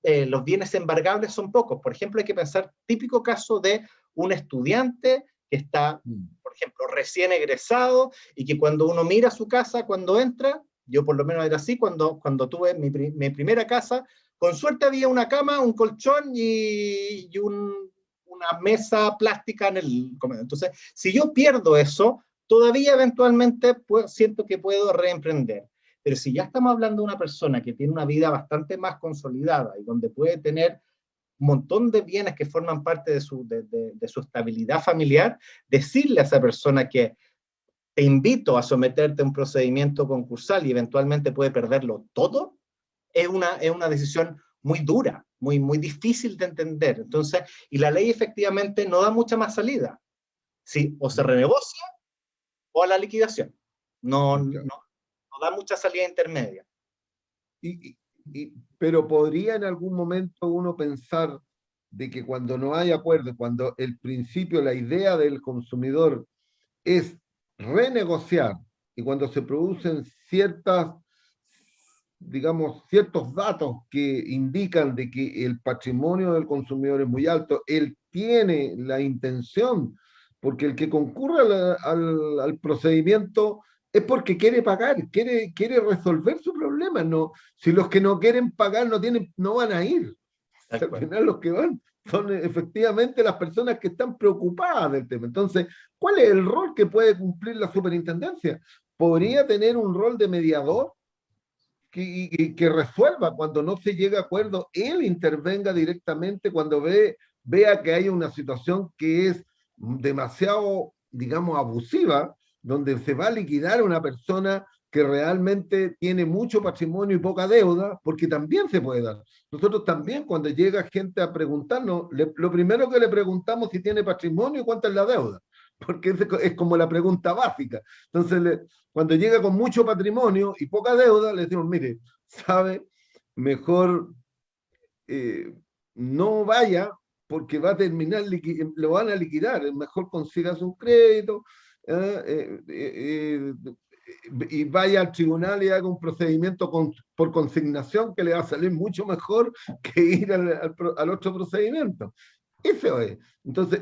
los bienes embargables son pocos. Por ejemplo, hay que pensar, típico caso de un estudiante que está, por ejemplo, recién egresado y que cuando uno mira su casa, cuando entra, yo por lo menos era así, cuando tuve mi primera casa, con suerte había una cama, un colchón y una mesa plástica en el comedor. Entonces, si yo pierdo eso, todavía eventualmente siento que puedo reemprender. Pero si ya estamos hablando de una persona que tiene una vida bastante más consolidada y donde puede tener un montón de bienes que forman parte de su estabilidad familiar, decirle a esa persona que te invito a someterte a un procedimiento concursal y eventualmente puede perderlo todo, es una decisión muy dura, muy difícil de entender. Entonces, y la ley efectivamente no da mucha más salida. Sí, o se renegocia o a la liquidación. No da mucha salida intermedia. Pero podría en algún momento uno pensar de que cuando no hay acuerdo, cuando el principio, la idea del consumidor es renegociar y cuando se producen digamos, ciertos datos que indican de que el patrimonio del consumidor es muy alto, él tiene la intención, porque el que concurre al procedimiento es porque quiere pagar, quiere resolver su problema. No, si los que no quieren pagar no van a ir. Al final los que van son efectivamente las personas que están preocupadas del tema. Entonces, ¿cuál es el rol que puede cumplir la superintendencia? ¿Podría tener un rol de mediador que resuelva cuando no se llega a acuerdo? Él intervenga directamente cuando vea que hay una situación que es demasiado, digamos, abusiva, donde se va a liquidar a una persona que realmente tiene mucho patrimonio y poca deuda, porque también se puede dar. Nosotros también, cuando llega gente a preguntarnos, lo primero que le preguntamos si tiene patrimonio y cuánto es la deuda, porque es como la pregunta básica. Entonces, cuando llega con mucho patrimonio y poca deuda, le decimos, mire, sabe, mejor no vaya porque va a terminar, lo van a liquidar, mejor consigas un crédito y vaya al tribunal y haga un procedimiento por consignación que le va a salir mucho mejor que ir al otro procedimiento. Eso es. Entonces,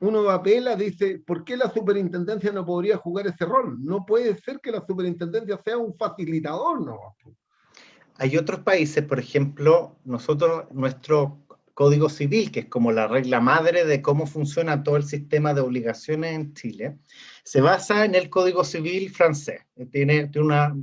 uno apela, dice, ¿por qué la superintendencia no podría jugar ese rol? No puede ser que la superintendencia sea un facilitador, ¿no? Hay otros países, por ejemplo, nuestro Código Civil, que es como la regla madre de cómo funciona todo el sistema de obligaciones en Chile, se basa en el Código Civil francés. Tiene una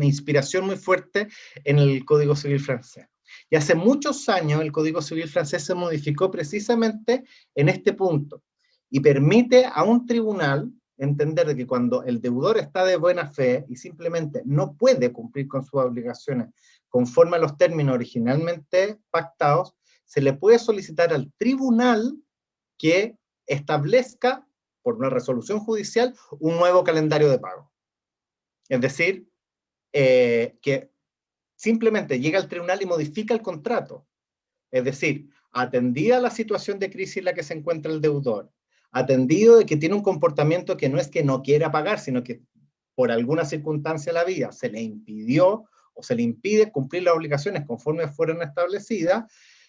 inspiración muy fuerte en el Código Civil francés. Y hace muchos años el Código Civil francés se modificó precisamente en este punto y permite a un tribunal entender que cuando el deudor está de buena fe y simplemente no puede cumplir con sus obligaciones conforme a los términos originalmente pactados, se le puede solicitar al tribunal que establezca, por una resolución judicial, un nuevo calendario de pago. Es decir, que simplemente llega al tribunal y modifica el contrato. Es decir, atendida la situación de crisis en la que se encuentra el deudor, atendido de que tiene un comportamiento que no es que no quiera pagar, sino que por alguna circunstancia de la vida se le impidió o se le impide cumplir las obligaciones conforme fueron establecidas,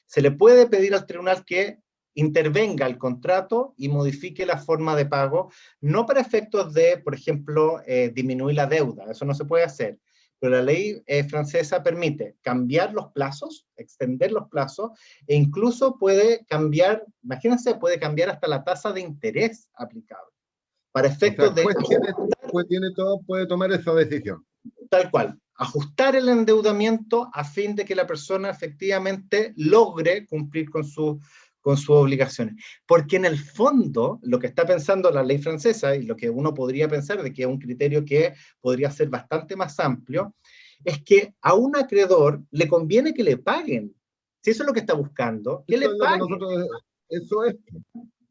se le puede pedir al tribunal que intervenga el contrato y modifique la forma de pago, no para efectos de, por ejemplo, disminuir la deuda, eso no se puede hacer, pero la ley francesa permite cambiar los plazos, extender los plazos, e incluso puede cambiar, imagínense, puede cambiar hasta la tasa de interés aplicable, para O sea, efectos de puede tomar esa decisión. tal cual, ajustar el endeudamiento a fin de que la persona efectivamente logre cumplir con sus obligaciones. Porque en el fondo, lo que está pensando la ley francesa, y lo que uno podría pensar de que es un criterio que podría ser bastante más amplio, es que a un acreedor le conviene que le paguen. Si eso es lo que está buscando, que le paguen. Eso es.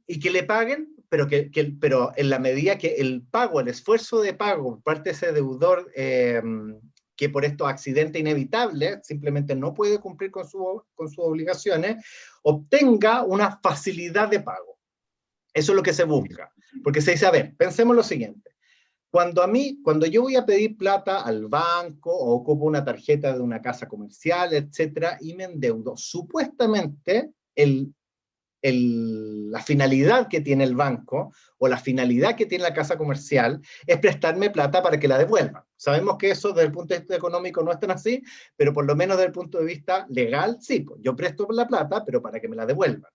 Y que le paguen, pero en la medida que el pago, el esfuerzo de pago por parte de ese deudor, que por estos accidentes inevitables simplemente no puede cumplir con sus obligaciones, obtenga una facilidad de pago. Eso es lo que se busca. Porque se dice, a ver, pensemos lo siguiente. Cuando yo voy a pedir plata al banco o ocupo una tarjeta de una casa comercial, etcétera, y me endeudo, supuestamente la finalidad que tiene el banco o la finalidad que tiene la casa comercial es prestarme plata para que la devuelvan. Sabemos que eso desde el punto de vista económico no es tan así, pero por lo menos desde el punto de vista legal, sí, pues yo presto la plata, pero para que me la devuelvan.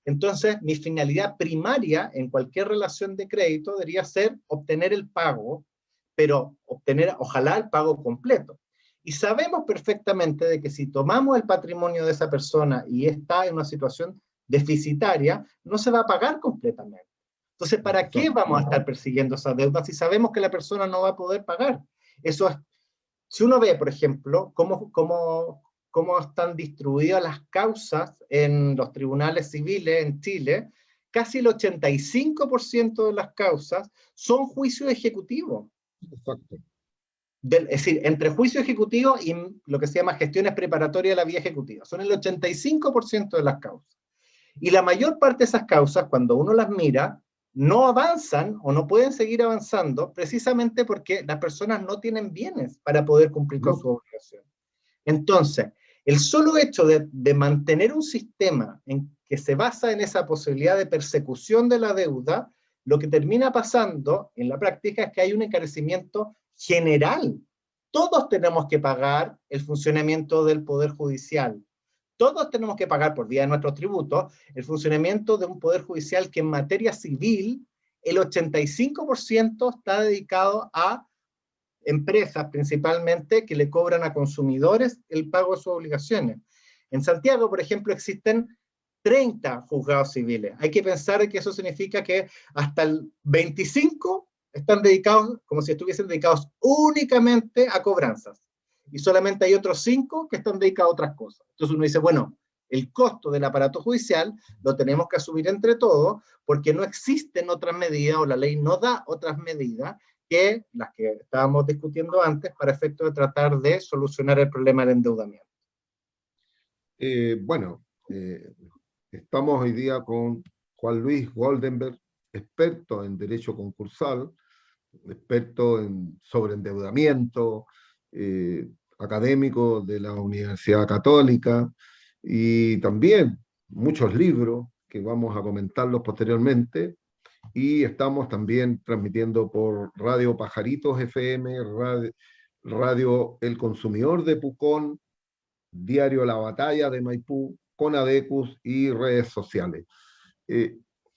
Entonces, mi finalidad primaria en cualquier relación de crédito debería ser obtener el pago, pero obtener, ojalá, el pago completo. Y sabemos perfectamente de que si tomamos el patrimonio de esa persona y está en una situación deficitaria, no se va a pagar completamente. Entonces, ¿para qué vamos a estar persiguiendo esas deudas si sabemos que la persona no va a poder pagar? Eso es, si uno ve, por ejemplo, cómo están distribuidas las causas en los tribunales civiles en Chile, casi el 85% de las causas son juicios ejecutivos. Exacto. Es decir, entre juicio ejecutivo y lo que se llama gestiones preparatorias de la vía ejecutiva. Son el 85% de las causas. Y la mayor parte de esas causas, cuando uno las mira, no avanzan o no pueden seguir avanzando precisamente porque las personas no tienen bienes para poder cumplir con su obligación. Entonces, el solo hecho de mantener un sistema que se basa en esa posibilidad de persecución de la deuda, lo que termina pasando en la práctica es que hay un encarecimiento general. Todos tenemos que pagar el funcionamiento del Poder Judicial. Todos tenemos que pagar por vía de nuestros tributos el funcionamiento de un poder judicial que en materia civil el 85% está dedicado a empresas principalmente que le cobran a consumidores el pago de sus obligaciones. En Santiago, por ejemplo, existen 30 juzgados civiles. Hay que pensar que eso significa que hasta el 25 están dedicados, como si estuviesen dedicados únicamente a cobranzas. Y solamente hay otros 5 que están dedicados a otras cosas. Entonces uno dice, bueno, el costo del aparato judicial lo tenemos que asumir entre todos porque no existen otras medidas o la ley no da otras medidas que las que estábamos discutiendo antes para efecto de tratar de solucionar el problema del endeudamiento. Estamos hoy día con Juan Luis Goldenberg, experto en derecho concursal, experto en sobreendeudamiento, académico de la Universidad Católica, y también muchos libros que vamos a comentarlos posteriormente. Y estamos también transmitiendo por Radio Pajaritos FM, Radio El Consumidor de Pucón, Diario La Batalla de Maipú, Conadecus y redes sociales.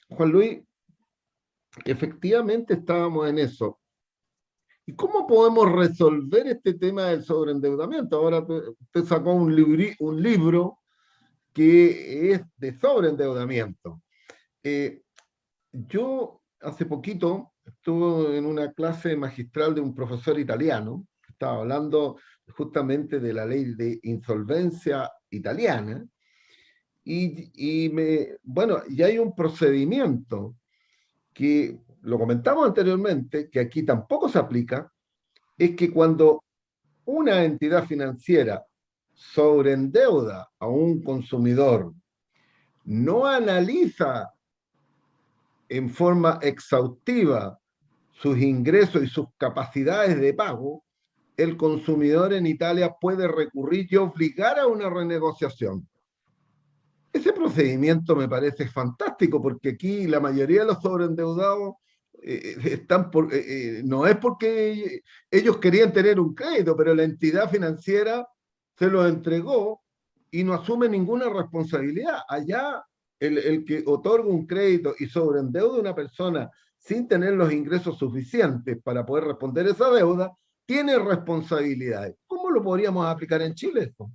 Juan Luis, efectivamente estábamos en eso. ¿Y cómo podemos resolver este tema del sobreendeudamiento? Ahora usted sacó un libro que es de sobreendeudamiento. Yo hace poquito estuve en una clase magistral de un profesor italiano que estaba hablando justamente de la ley de insolvencia italiana y hay un procedimiento que lo comentamos anteriormente, que aquí tampoco se aplica, es que cuando una entidad financiera sobreendeuda a un consumidor, no analiza en forma exhaustiva sus ingresos y sus capacidades de pago, el consumidor en Italia puede recurrir y obligar a una renegociación. Ese procedimiento me parece fantástico porque aquí la mayoría de los sobreendeudados están no es porque ellos querían tener un crédito, pero la entidad financiera se lo entregó y no asume ninguna responsabilidad. Allá el que otorga un crédito y sobreendeuda a una persona sin tener los ingresos suficientes para poder responder esa deuda, tiene responsabilidades. ¿Cómo lo podríamos aplicar en Chile esto?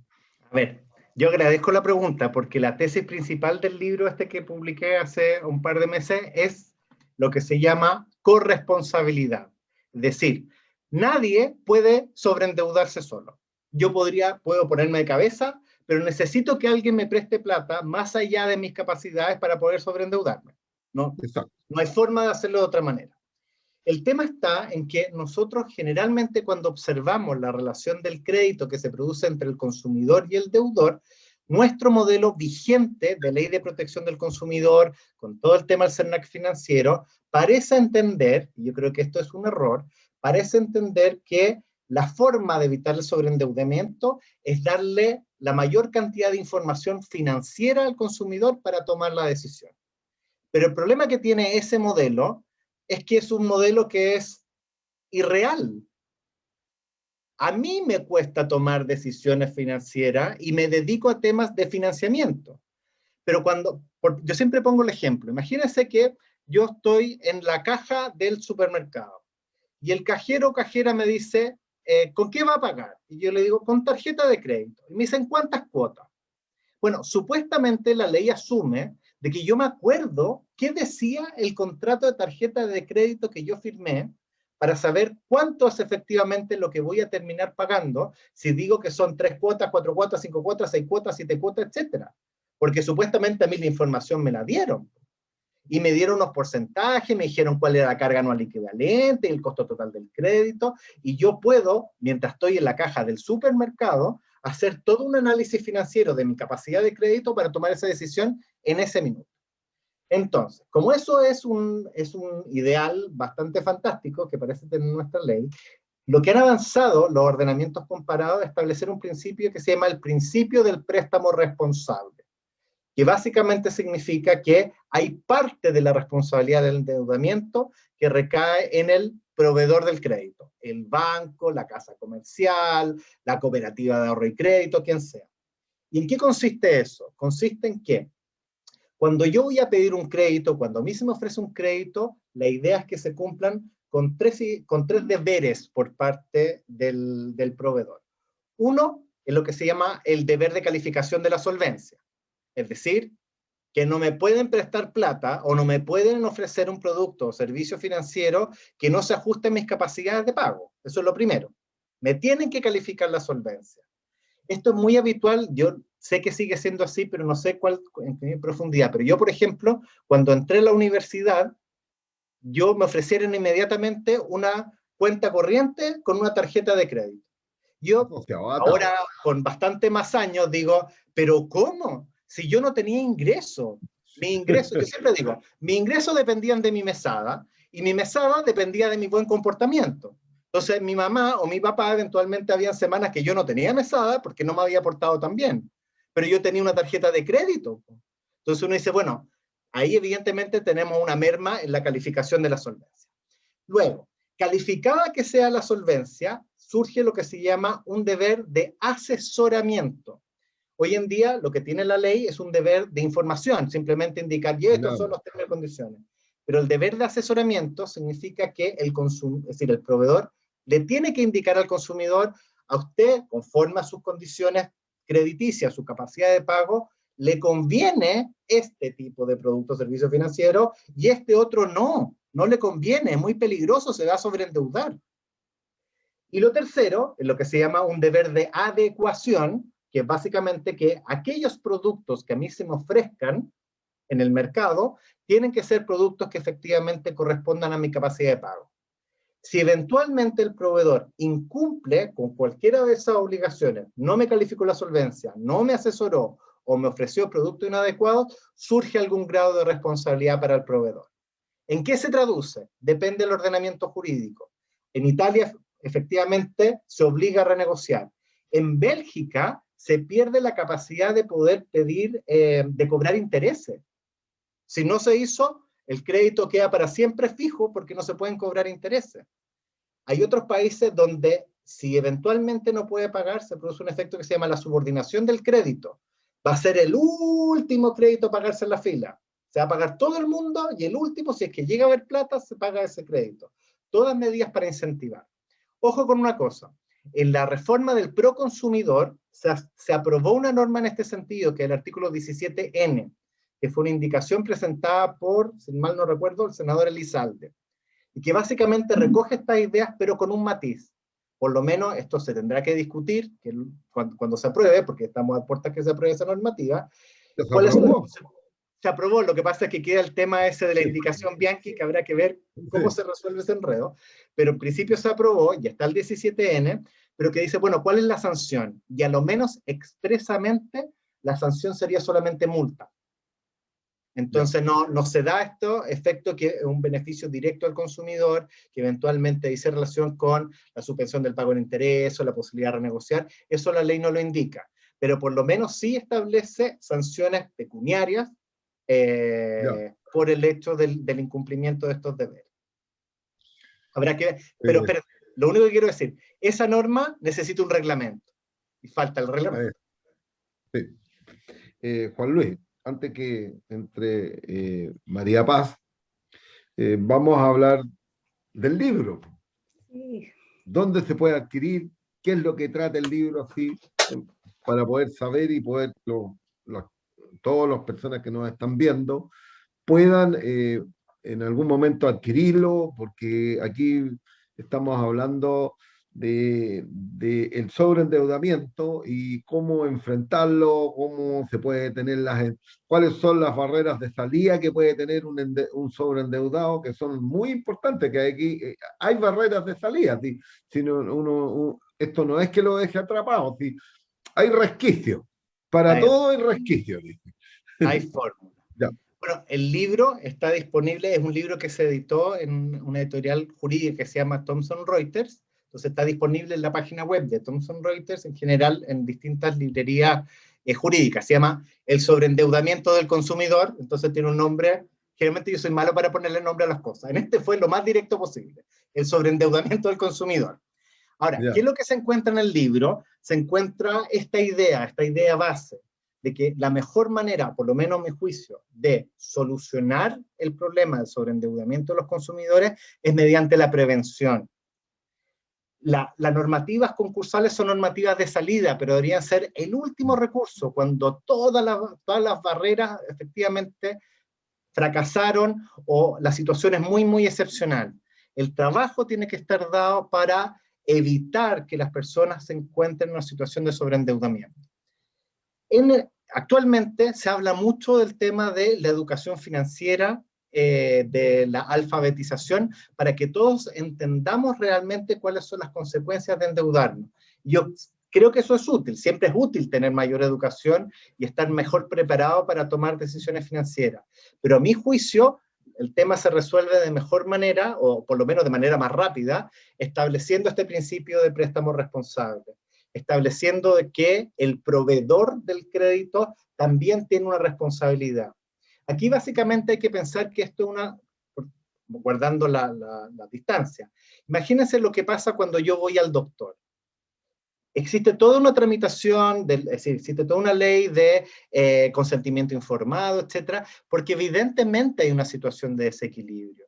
A ver, yo agradezco la pregunta porque la tesis principal del libro este que publiqué hace un par de meses es lo que se llama corresponsabilidad. Es decir, nadie puede sobreendeudarse solo. Yo puedo ponerme de cabeza, pero necesito que alguien me preste plata más allá de mis capacidades para poder sobreendeudarme. No, no hay forma de hacerlo de otra manera. El tema está en que nosotros generalmente cuando observamos la relación del crédito que se produce entre el consumidor y el deudor, nuestro modelo vigente de ley de protección del consumidor, con todo el tema del CERNAC financiero, parece entender, y yo creo que esto es un error, parece entender que la forma de evitar el sobreendeudamiento es darle la mayor cantidad de información financiera al consumidor para tomar la decisión. Pero el problema que tiene ese modelo es que es un modelo que es irreal. A mí me cuesta tomar decisiones financieras y me dedico a temas de financiamiento. Pero yo siempre pongo el ejemplo, imagínense que yo estoy en la caja del supermercado y el cajero o cajera me dice, ¿con qué va a pagar? Y yo le digo, con tarjeta de crédito. Y me dicen, ¿cuántas cuotas? Bueno, supuestamente la ley asume de que yo me acuerdo qué decía el contrato de tarjeta de crédito que yo firmé para saber cuánto es efectivamente lo que voy a terminar pagando si digo que son 3 cuotas, 4 cuotas, 5 cuotas, 6 cuotas, 7 cuotas, etc. Porque supuestamente a mí la información me la dieron. Y me dieron unos porcentajes, me dijeron cuál era la carga anual equivalente, el costo total del crédito, y yo puedo, mientras estoy en la caja del supermercado, hacer todo un análisis financiero de mi capacidad de crédito para tomar esa decisión en ese minuto. Entonces, como eso es un ideal bastante fantástico que parece tener nuestra ley, lo que han avanzado los ordenamientos comparados es establecer un principio que se llama el principio del préstamo responsable, que básicamente significa que hay parte de la responsabilidad del endeudamiento que recae en el proveedor del crédito, el banco, la casa comercial, la cooperativa de ahorro y crédito, quien sea. ¿Y en qué consiste eso? Consiste en que cuando yo voy a pedir un crédito, cuando a mí se me ofrece un crédito, la idea es que se cumplan con tres deberes por parte del proveedor. Uno es lo que se llama el deber de calificación de la solvencia. Es decir, que no me pueden prestar plata o no me pueden ofrecer un producto o servicio financiero que no se ajuste a mis capacidades de pago. Eso es lo primero. Me tienen que calificar la solvencia. Esto es muy habitual, yo sé que sigue siendo así, pero no sé en qué profundidad. Pero yo, por ejemplo, cuando entré a la universidad, yo me ofrecieron inmediatamente una cuenta corriente con una tarjeta de crédito. Yo, ahora con bastante más años, digo, ¿pero cómo? Si yo no tenía ingreso, yo siempre digo, mi ingreso dependían de mi mesada y mi mesada dependía de mi buen comportamiento. Entonces mi mamá o mi papá eventualmente habían semanas que yo no tenía mesada porque no me había portado tan bien, pero yo tenía una tarjeta de crédito. Entonces uno dice, bueno, ahí evidentemente tenemos una merma en la calificación de la solvencia. Luego, calificada que sea la solvencia, surge lo que se llama un deber de asesoramiento. Hoy en día lo que tiene la ley es un deber de información, simplemente indicar, y estos son los términos y condiciones. Pero el deber de asesoramiento significa que es decir, el proveedor le tiene que indicar al consumidor, a usted, conforme a sus condiciones crediticias, su capacidad de pago, le conviene este tipo de producto o servicio financiero y este otro no le conviene, es muy peligroso, se va a sobreendeudar. Y lo tercero es lo que se llama un deber de adecuación, que es básicamente que aquellos productos que a mí se me ofrezcan en el mercado tienen que ser productos que efectivamente correspondan a mi capacidad de pago. Si eventualmente el proveedor incumple con cualquiera de esas obligaciones, no me calificó la solvencia, no me asesoró o me ofreció productos inadecuados, surge algún grado de responsabilidad para el proveedor. ¿En qué se traduce? Depende del ordenamiento jurídico. En Italia, efectivamente, se obliga a renegociar. En Bélgica, se pierde la capacidad de poder pedir, de cobrar intereses. Si no se hizo, el crédito queda para siempre fijo porque no se pueden cobrar intereses. Hay otros países donde, si eventualmente no puede pagar, se produce un efecto que se llama la subordinación del crédito. Va a ser el último crédito a pagarse en la fila. Se va a pagar todo el mundo y el último, si es que llega a haber plata, se paga ese crédito. Todas medidas para incentivar. Ojo con una cosa. En la reforma del proconsumidor se aprobó una norma en este sentido, que es el artículo 17N, que fue una indicación presentada por, si mal no recuerdo, el senador Elizalde, y que básicamente recoge estas ideas, pero con un matiz. Por lo menos esto se tendrá que discutir que cuando se apruebe, porque estamos a puertas que se apruebe esa normativa. Se aprobó, lo que pasa es que queda el tema ese de la indicación Bianchi, que habrá que ver cómo se resuelve ese enredo, pero en principio se aprobó, y está el 17N, pero que dice, bueno, ¿cuál es la sanción? Y a lo menos expresamente, la sanción sería solamente multa. Entonces no se da esto, efecto que es un beneficio directo al consumidor, que eventualmente dice relación con la suspensión del pago en interés o la posibilidad de renegociar, eso la ley no lo indica, pero por lo menos sí establece sanciones pecuniarias por el hecho del incumplimiento de estos deberes. Habrá que ver, pero lo único que quiero decir, esa norma necesita un reglamento, y falta el reglamento. Sí. Juan Luis, antes que entre María Paz, vamos a hablar del libro. Sí. ¿Dónde se puede adquirir? ¿Qué es lo que trata el libro así? Para poder saber y poder todas las personas que nos están viendo puedan en algún momento adquirirlo, porque aquí estamos hablando de el sobreendeudamiento y cómo enfrentarlo, cómo se puede tener cuáles son las barreras de salida que puede tener un sobreendeudado, que son muy importantes, que aquí hay barreras de salida, si esto no es que lo deje atrapado, hay resquicios, para todo hay resquicios. Hay fórmula. Bueno, el libro está disponible, es un libro que se editó en una editorial jurídica que se llama Thomson Reuters, entonces está disponible en la página web de Thomson Reuters, en general en distintas librerías jurídicas, se llama El sobreendeudamiento del consumidor, entonces tiene un nombre, generalmente yo soy malo para ponerle nombre a las cosas, en este fue lo más directo posible, El sobreendeudamiento del consumidor. Ahora, ¿qué es lo que se encuentra en el libro? Se encuentra esta idea base, de que la mejor manera, por lo menos a mi juicio, de solucionar el problema del sobreendeudamiento de los consumidores es mediante la prevención. Las normativas concursales son normativas de salida, pero deberían ser el último recurso, cuando todas las barreras efectivamente fracasaron o la situación es muy, muy excepcional. El trabajo tiene que estar dado para evitar que las personas se encuentren en una situación de sobreendeudamiento. Actualmente se habla mucho del tema de la educación financiera, de la alfabetización, para que todos entendamos realmente cuáles son las consecuencias de endeudarnos. Yo creo que eso es útil, siempre es útil tener mayor educación y estar mejor preparado para tomar decisiones financieras. Pero a mi juicio, el tema se resuelve de mejor manera, o por lo menos de manera más rápida, estableciendo este principio de préstamo responsable, estableciendo de que el proveedor del crédito también tiene una responsabilidad. Aquí básicamente hay que pensar que esto es guardando la distancia. Imagínense lo que pasa cuando yo voy al doctor. Existe toda una tramitación, es decir, existe toda una ley de consentimiento informado, etcétera, porque evidentemente hay una situación de desequilibrio.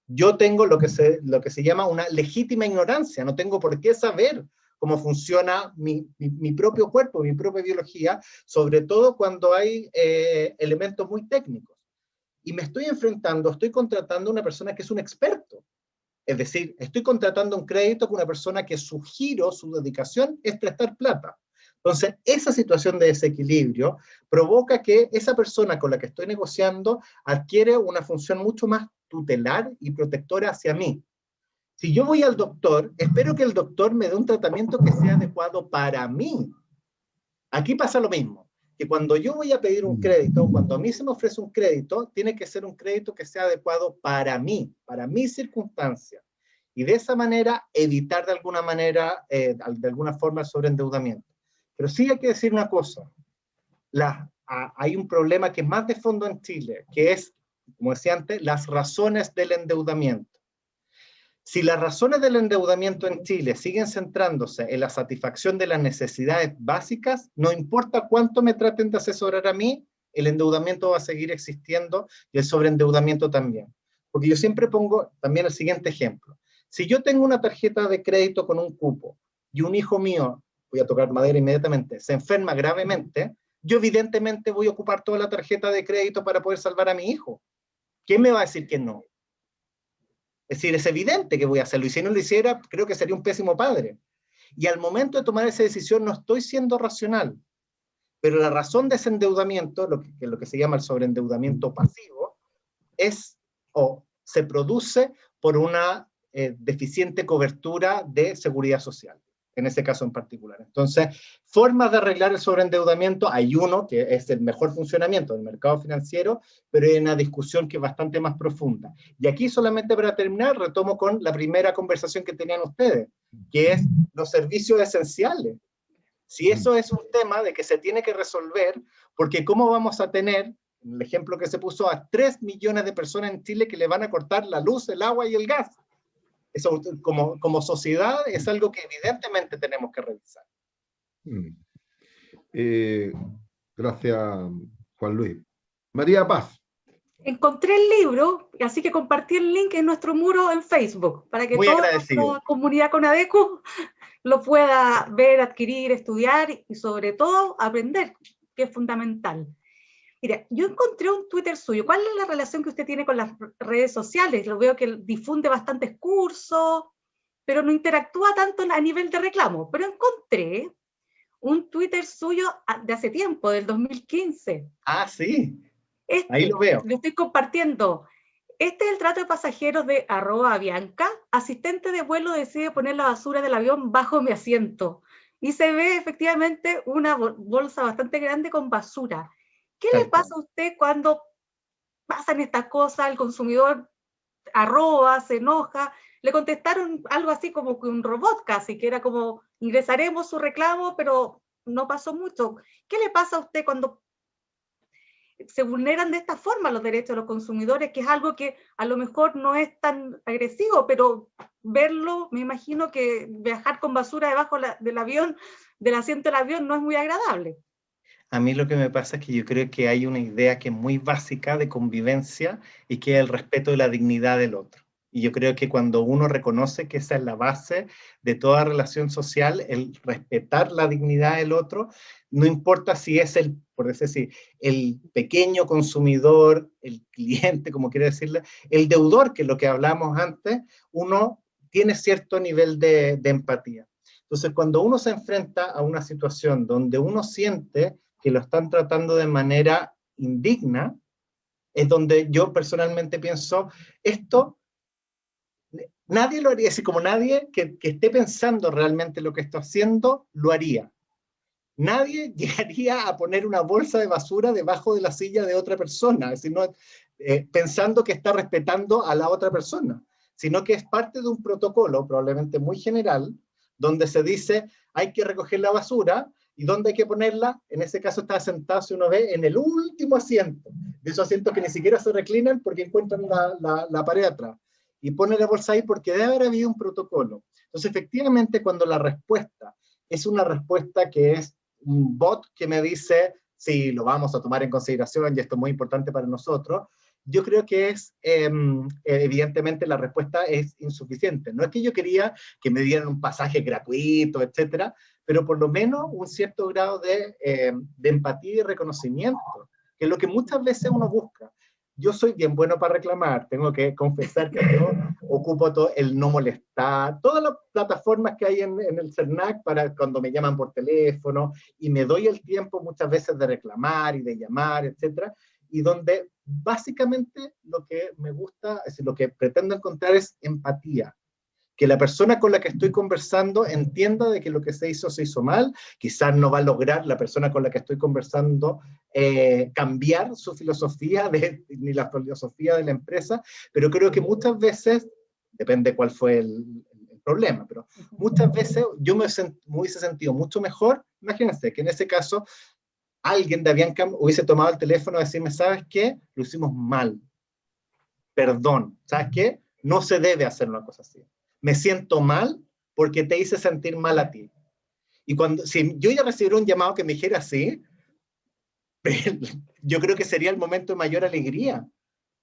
Yo tengo lo que se llama una legítima ignorancia, no tengo por qué saber cómo funciona mi propio cuerpo, mi propia biología, sobre todo cuando hay elementos muy técnicos. Y me estoy contratando a una persona que es un experto. Es decir, estoy contratando un crédito con una persona que su giro, su dedicación es prestar plata. Entonces, esa situación de desequilibrio provoca que esa persona con la que estoy negociando adquiere una función mucho más tutelar y protectora hacia mí. Si yo voy al doctor, espero que el doctor me dé un tratamiento que sea adecuado para mí. Aquí pasa lo mismo, que cuando yo voy a pedir un crédito, cuando a mí se me ofrece un crédito, tiene que ser un crédito que sea adecuado para mí, para mis circunstancias. Y de esa manera evitar de alguna manera, de alguna forma el sobreendeudamiento. Pero sí hay que decir una cosa, hay un problema que es más de fondo en Chile, que es, como decía antes, las razones del endeudamiento. Si las razones del endeudamiento en Chile siguen centrándose en la satisfacción de las necesidades básicas, no importa cuánto me traten de asesorar a mí, el endeudamiento va a seguir existiendo y el sobreendeudamiento también. Porque yo siempre pongo también el siguiente ejemplo. Si yo tengo una tarjeta de crédito con un cupo y un hijo mío, voy a tocar madera inmediatamente, se enferma gravemente, yo evidentemente voy a ocupar toda la tarjeta de crédito para poder salvar a mi hijo. ¿Quién me va a decir que no? Es decir, es evidente que voy a hacerlo, y si no lo hiciera, creo que sería un pésimo padre. Y al momento de tomar esa decisión no estoy siendo racional, pero la razón de ese endeudamiento, lo que se llama el sobreendeudamiento pasivo, es o se produce por una deficiente cobertura de seguridad social, en ese caso en particular. Entonces, formas de arreglar el sobreendeudamiento, hay uno que es el mejor funcionamiento del mercado financiero, pero hay una discusión que es bastante más profunda. Y aquí solamente para terminar, retomo con la primera conversación que tenían ustedes, que es los servicios esenciales. Si eso es un tema de que se tiene que resolver, porque ¿cómo vamos a tener, en el ejemplo que se puso, a 3 millones de personas en Chile que le van a cortar la luz, el agua y el gas? Eso como sociedad es algo que evidentemente tenemos que revisar. Gracias, Juan Luis. María Paz. Encontré el libro, así que compartí el link en nuestro muro en Facebook, para que toda la comunidad Conadecu lo pueda ver, adquirir, estudiar y sobre todo aprender, que es fundamental. Mira, yo encontré un Twitter suyo. ¿Cuál es la relación que usted tiene con las redes sociales? Lo veo que difunde bastantes cursos, pero no interactúa tanto a nivel de reclamo. Pero encontré un Twitter suyo de hace tiempo, del 2015. Ah, sí. Ahí lo veo. Lo estoy compartiendo. Este es el trato de pasajeros de @Bianca. Asistente de vuelo decide poner la basura del avión bajo mi asiento. Y se ve efectivamente una bolsa bastante grande con basura. ¿Qué le pasa a usted cuando pasan estas cosas? El consumidor se enoja. Le contestaron algo así como que un robot casi, que era como, ingresaremos su reclamo, pero no pasó mucho. ¿Qué le pasa a usted cuando se vulneran de esta forma los derechos de los consumidores, que es algo que a lo mejor no es tan agresivo, pero verlo, me imagino que viajar con basura debajo del avión, del asiento del avión, no es muy agradable? A mí lo que me pasa es que yo creo que hay una idea que es muy básica de convivencia y que es el respeto de la dignidad del otro. Y yo creo que cuando uno reconoce que esa es la base de toda relación social, el respetar la dignidad del otro, no importa si es por decir así, el pequeño consumidor, el cliente, como quiere decirle, el deudor, que es lo que hablamos antes, uno tiene cierto nivel de empatía. Entonces, cuando uno se enfrenta a una situación donde uno siente que lo están tratando de manera indigna, es donde yo personalmente pienso, esto nadie lo haría, así como nadie que esté pensando realmente lo que está haciendo, lo haría. Nadie llegaría a poner una bolsa de basura debajo de la silla de otra persona, es decir, no, pensando que está respetando a la otra persona, sino que es parte de un protocolo, probablemente muy general, donde se dice, hay que recoger la basura, y dónde hay que ponerla. En ese caso está sentado, si uno ve, en el último asiento, de esos asientos que ni siquiera se reclinan porque encuentran la pared atrás, y pone la bolsa ahí porque debe haber habido un protocolo. Entonces, efectivamente, cuando la respuesta es una respuesta que es un bot que me dice, sí, lo vamos a tomar en consideración y esto es muy importante para nosotros, yo creo que evidentemente la respuesta es insuficiente. No es que yo quería que me dieran un pasaje gratuito, etcétera, pero por lo menos un cierto grado de empatía y reconocimiento, que es lo que muchas veces uno busca. Yo soy bien bueno para reclamar, tengo que confesar que yo ocupo todo el no molestar, todas las plataformas que hay en el CERNAC para cuando me llaman por teléfono, y me doy el tiempo muchas veces de reclamar y de llamar, etcétera, y donde básicamente lo que me gusta, es decir, lo que pretendo encontrar es empatía. Que la persona con la que estoy conversando entienda de que lo que se hizo mal, quizás no va a lograr la persona con la que estoy conversando cambiar su filosofía, ni la filosofía de la empresa, pero creo que muchas veces, depende cuál fue el problema, pero muchas veces yo me hubiese sentido mucho mejor, imagínense que en ese caso alguien de Avianca hubiese tomado el teléfono y decirme, ¿sabes qué? Lo hicimos mal, perdón, ¿sabes qué? No se debe hacer una cosa así. Me siento mal porque te hice sentir mal a ti. Y si yo ya recibiera un llamado que me dijera así, yo creo que sería el momento de mayor alegría,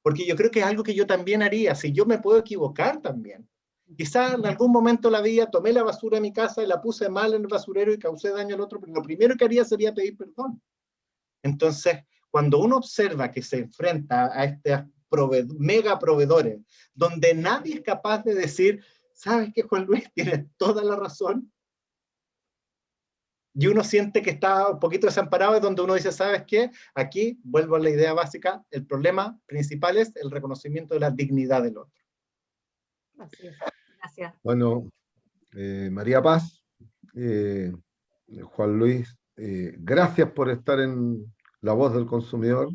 porque yo creo que es algo que yo también haría, si yo me puedo equivocar también. Quizás en algún momento de la vida tomé la basura de mi casa y la puse mal en el basurero y causé daño al otro, pero lo primero que haría sería pedir perdón. Entonces, cuando uno observa que se enfrenta a estos mega proveedores, donde nadie es capaz de decir, ¿sabes qué, Juan Luis? Tienes toda la razón. Y uno siente que está un poquito desamparado, es donde uno dice, ¿sabes qué? Aquí, vuelvo a la idea básica, el problema principal es el reconocimiento de la dignidad del otro. Así es. Gracias. Bueno, María Paz, Juan Luis, gracias por estar en La Voz del Consumidor.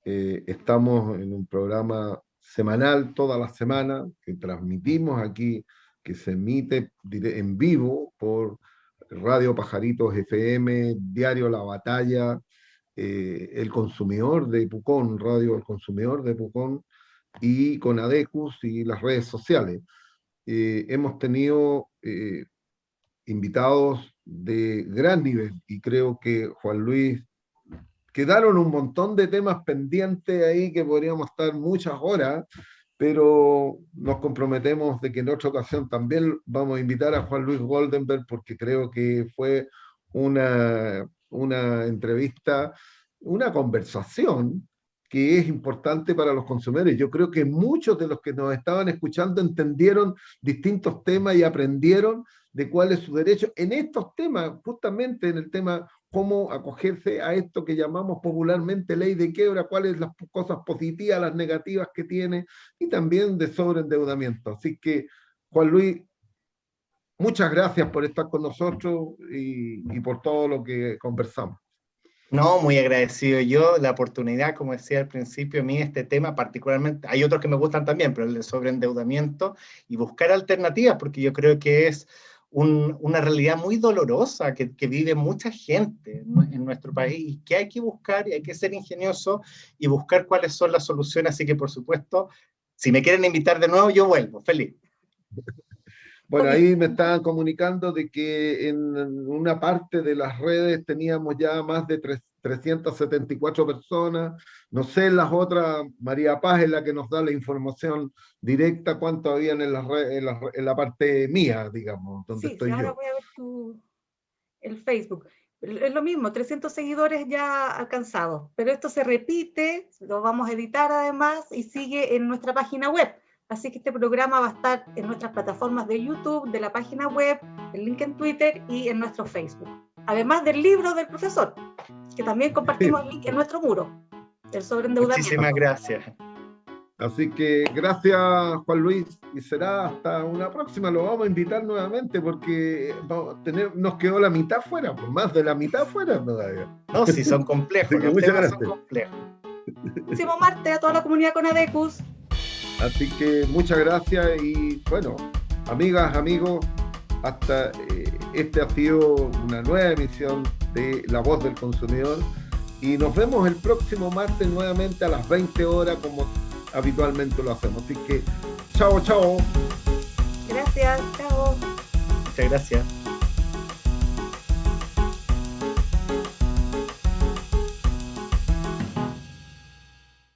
Estamos en un programa semanal, toda la semana, que transmitimos aquí, que se emite en vivo por Radio Pajaritos FM, Diario La Batalla, El Consumidor de Pucón, Radio El Consumidor de Pucón, y con Adecus y las redes sociales. Hemos tenido invitados de gran nivel, y creo que Juan Luis, quedaron un montón de temas pendientes ahí que podríamos estar muchas horas, pero nos comprometemos de que en otra ocasión también vamos a invitar a Juan Luis Goldenberg, porque creo que fue una entrevista, una conversación que es importante para los consumidores. Yo creo que muchos de los que nos estaban escuchando entendieron distintos temas y aprendieron de cuál es su derecho en estos temas, justamente en el tema cómo acogerse a esto que llamamos popularmente ley de quiebra, cuáles las cosas positivas, las negativas que tiene, y también de sobreendeudamiento. Así que, Juan Luis, muchas gracias por estar con nosotros y por todo lo que conversamos. No, muy agradecido yo, la oportunidad, como decía al principio, a mí este tema particularmente, hay otros que me gustan también, pero el de sobreendeudamiento y buscar alternativas, porque yo creo que es una realidad muy dolorosa que vive mucha gente en nuestro país y que hay que buscar y hay que ser ingenioso y buscar cuáles son las soluciones. Así que, por supuesto, si me quieren invitar de nuevo, yo vuelvo, feliz. Bueno, ahí me estaban comunicando de que en una parte de las redes teníamos ya más de 374 personas. No sé, en las otras, María Paz es la que nos da la información directa, cuánto habían en la parte mía, digamos, donde estoy ahora yo. voy a ver el Facebook. Es lo mismo, 300 seguidores ya alcanzados, pero esto se repite, lo vamos a editar además y sigue en nuestra página web. Así que este programa va a estar en nuestras plataformas de YouTube, de la página web, el link en Twitter y en nuestro Facebook. Además del libro del profesor, que también compartimos el link en nuestro muro, el sobreendeudamiento. Muchísimas gracias. Así que gracias, Juan Luis, y será hasta una próxima. Lo vamos a invitar nuevamente porque nos quedó la mitad fuera, por más de la mitad fuera todavía. No, sí, son complejos, los temas son complejos. Próximo martes a toda la comunidad con Adecus. Así que muchas gracias y bueno, amigas, amigos, hasta este ha sido una nueva emisión de La Voz del Consumidor y nos vemos el próximo martes nuevamente a las 20 horas como habitualmente lo hacemos. Así que chao, chao. Gracias, chao. Muchas gracias.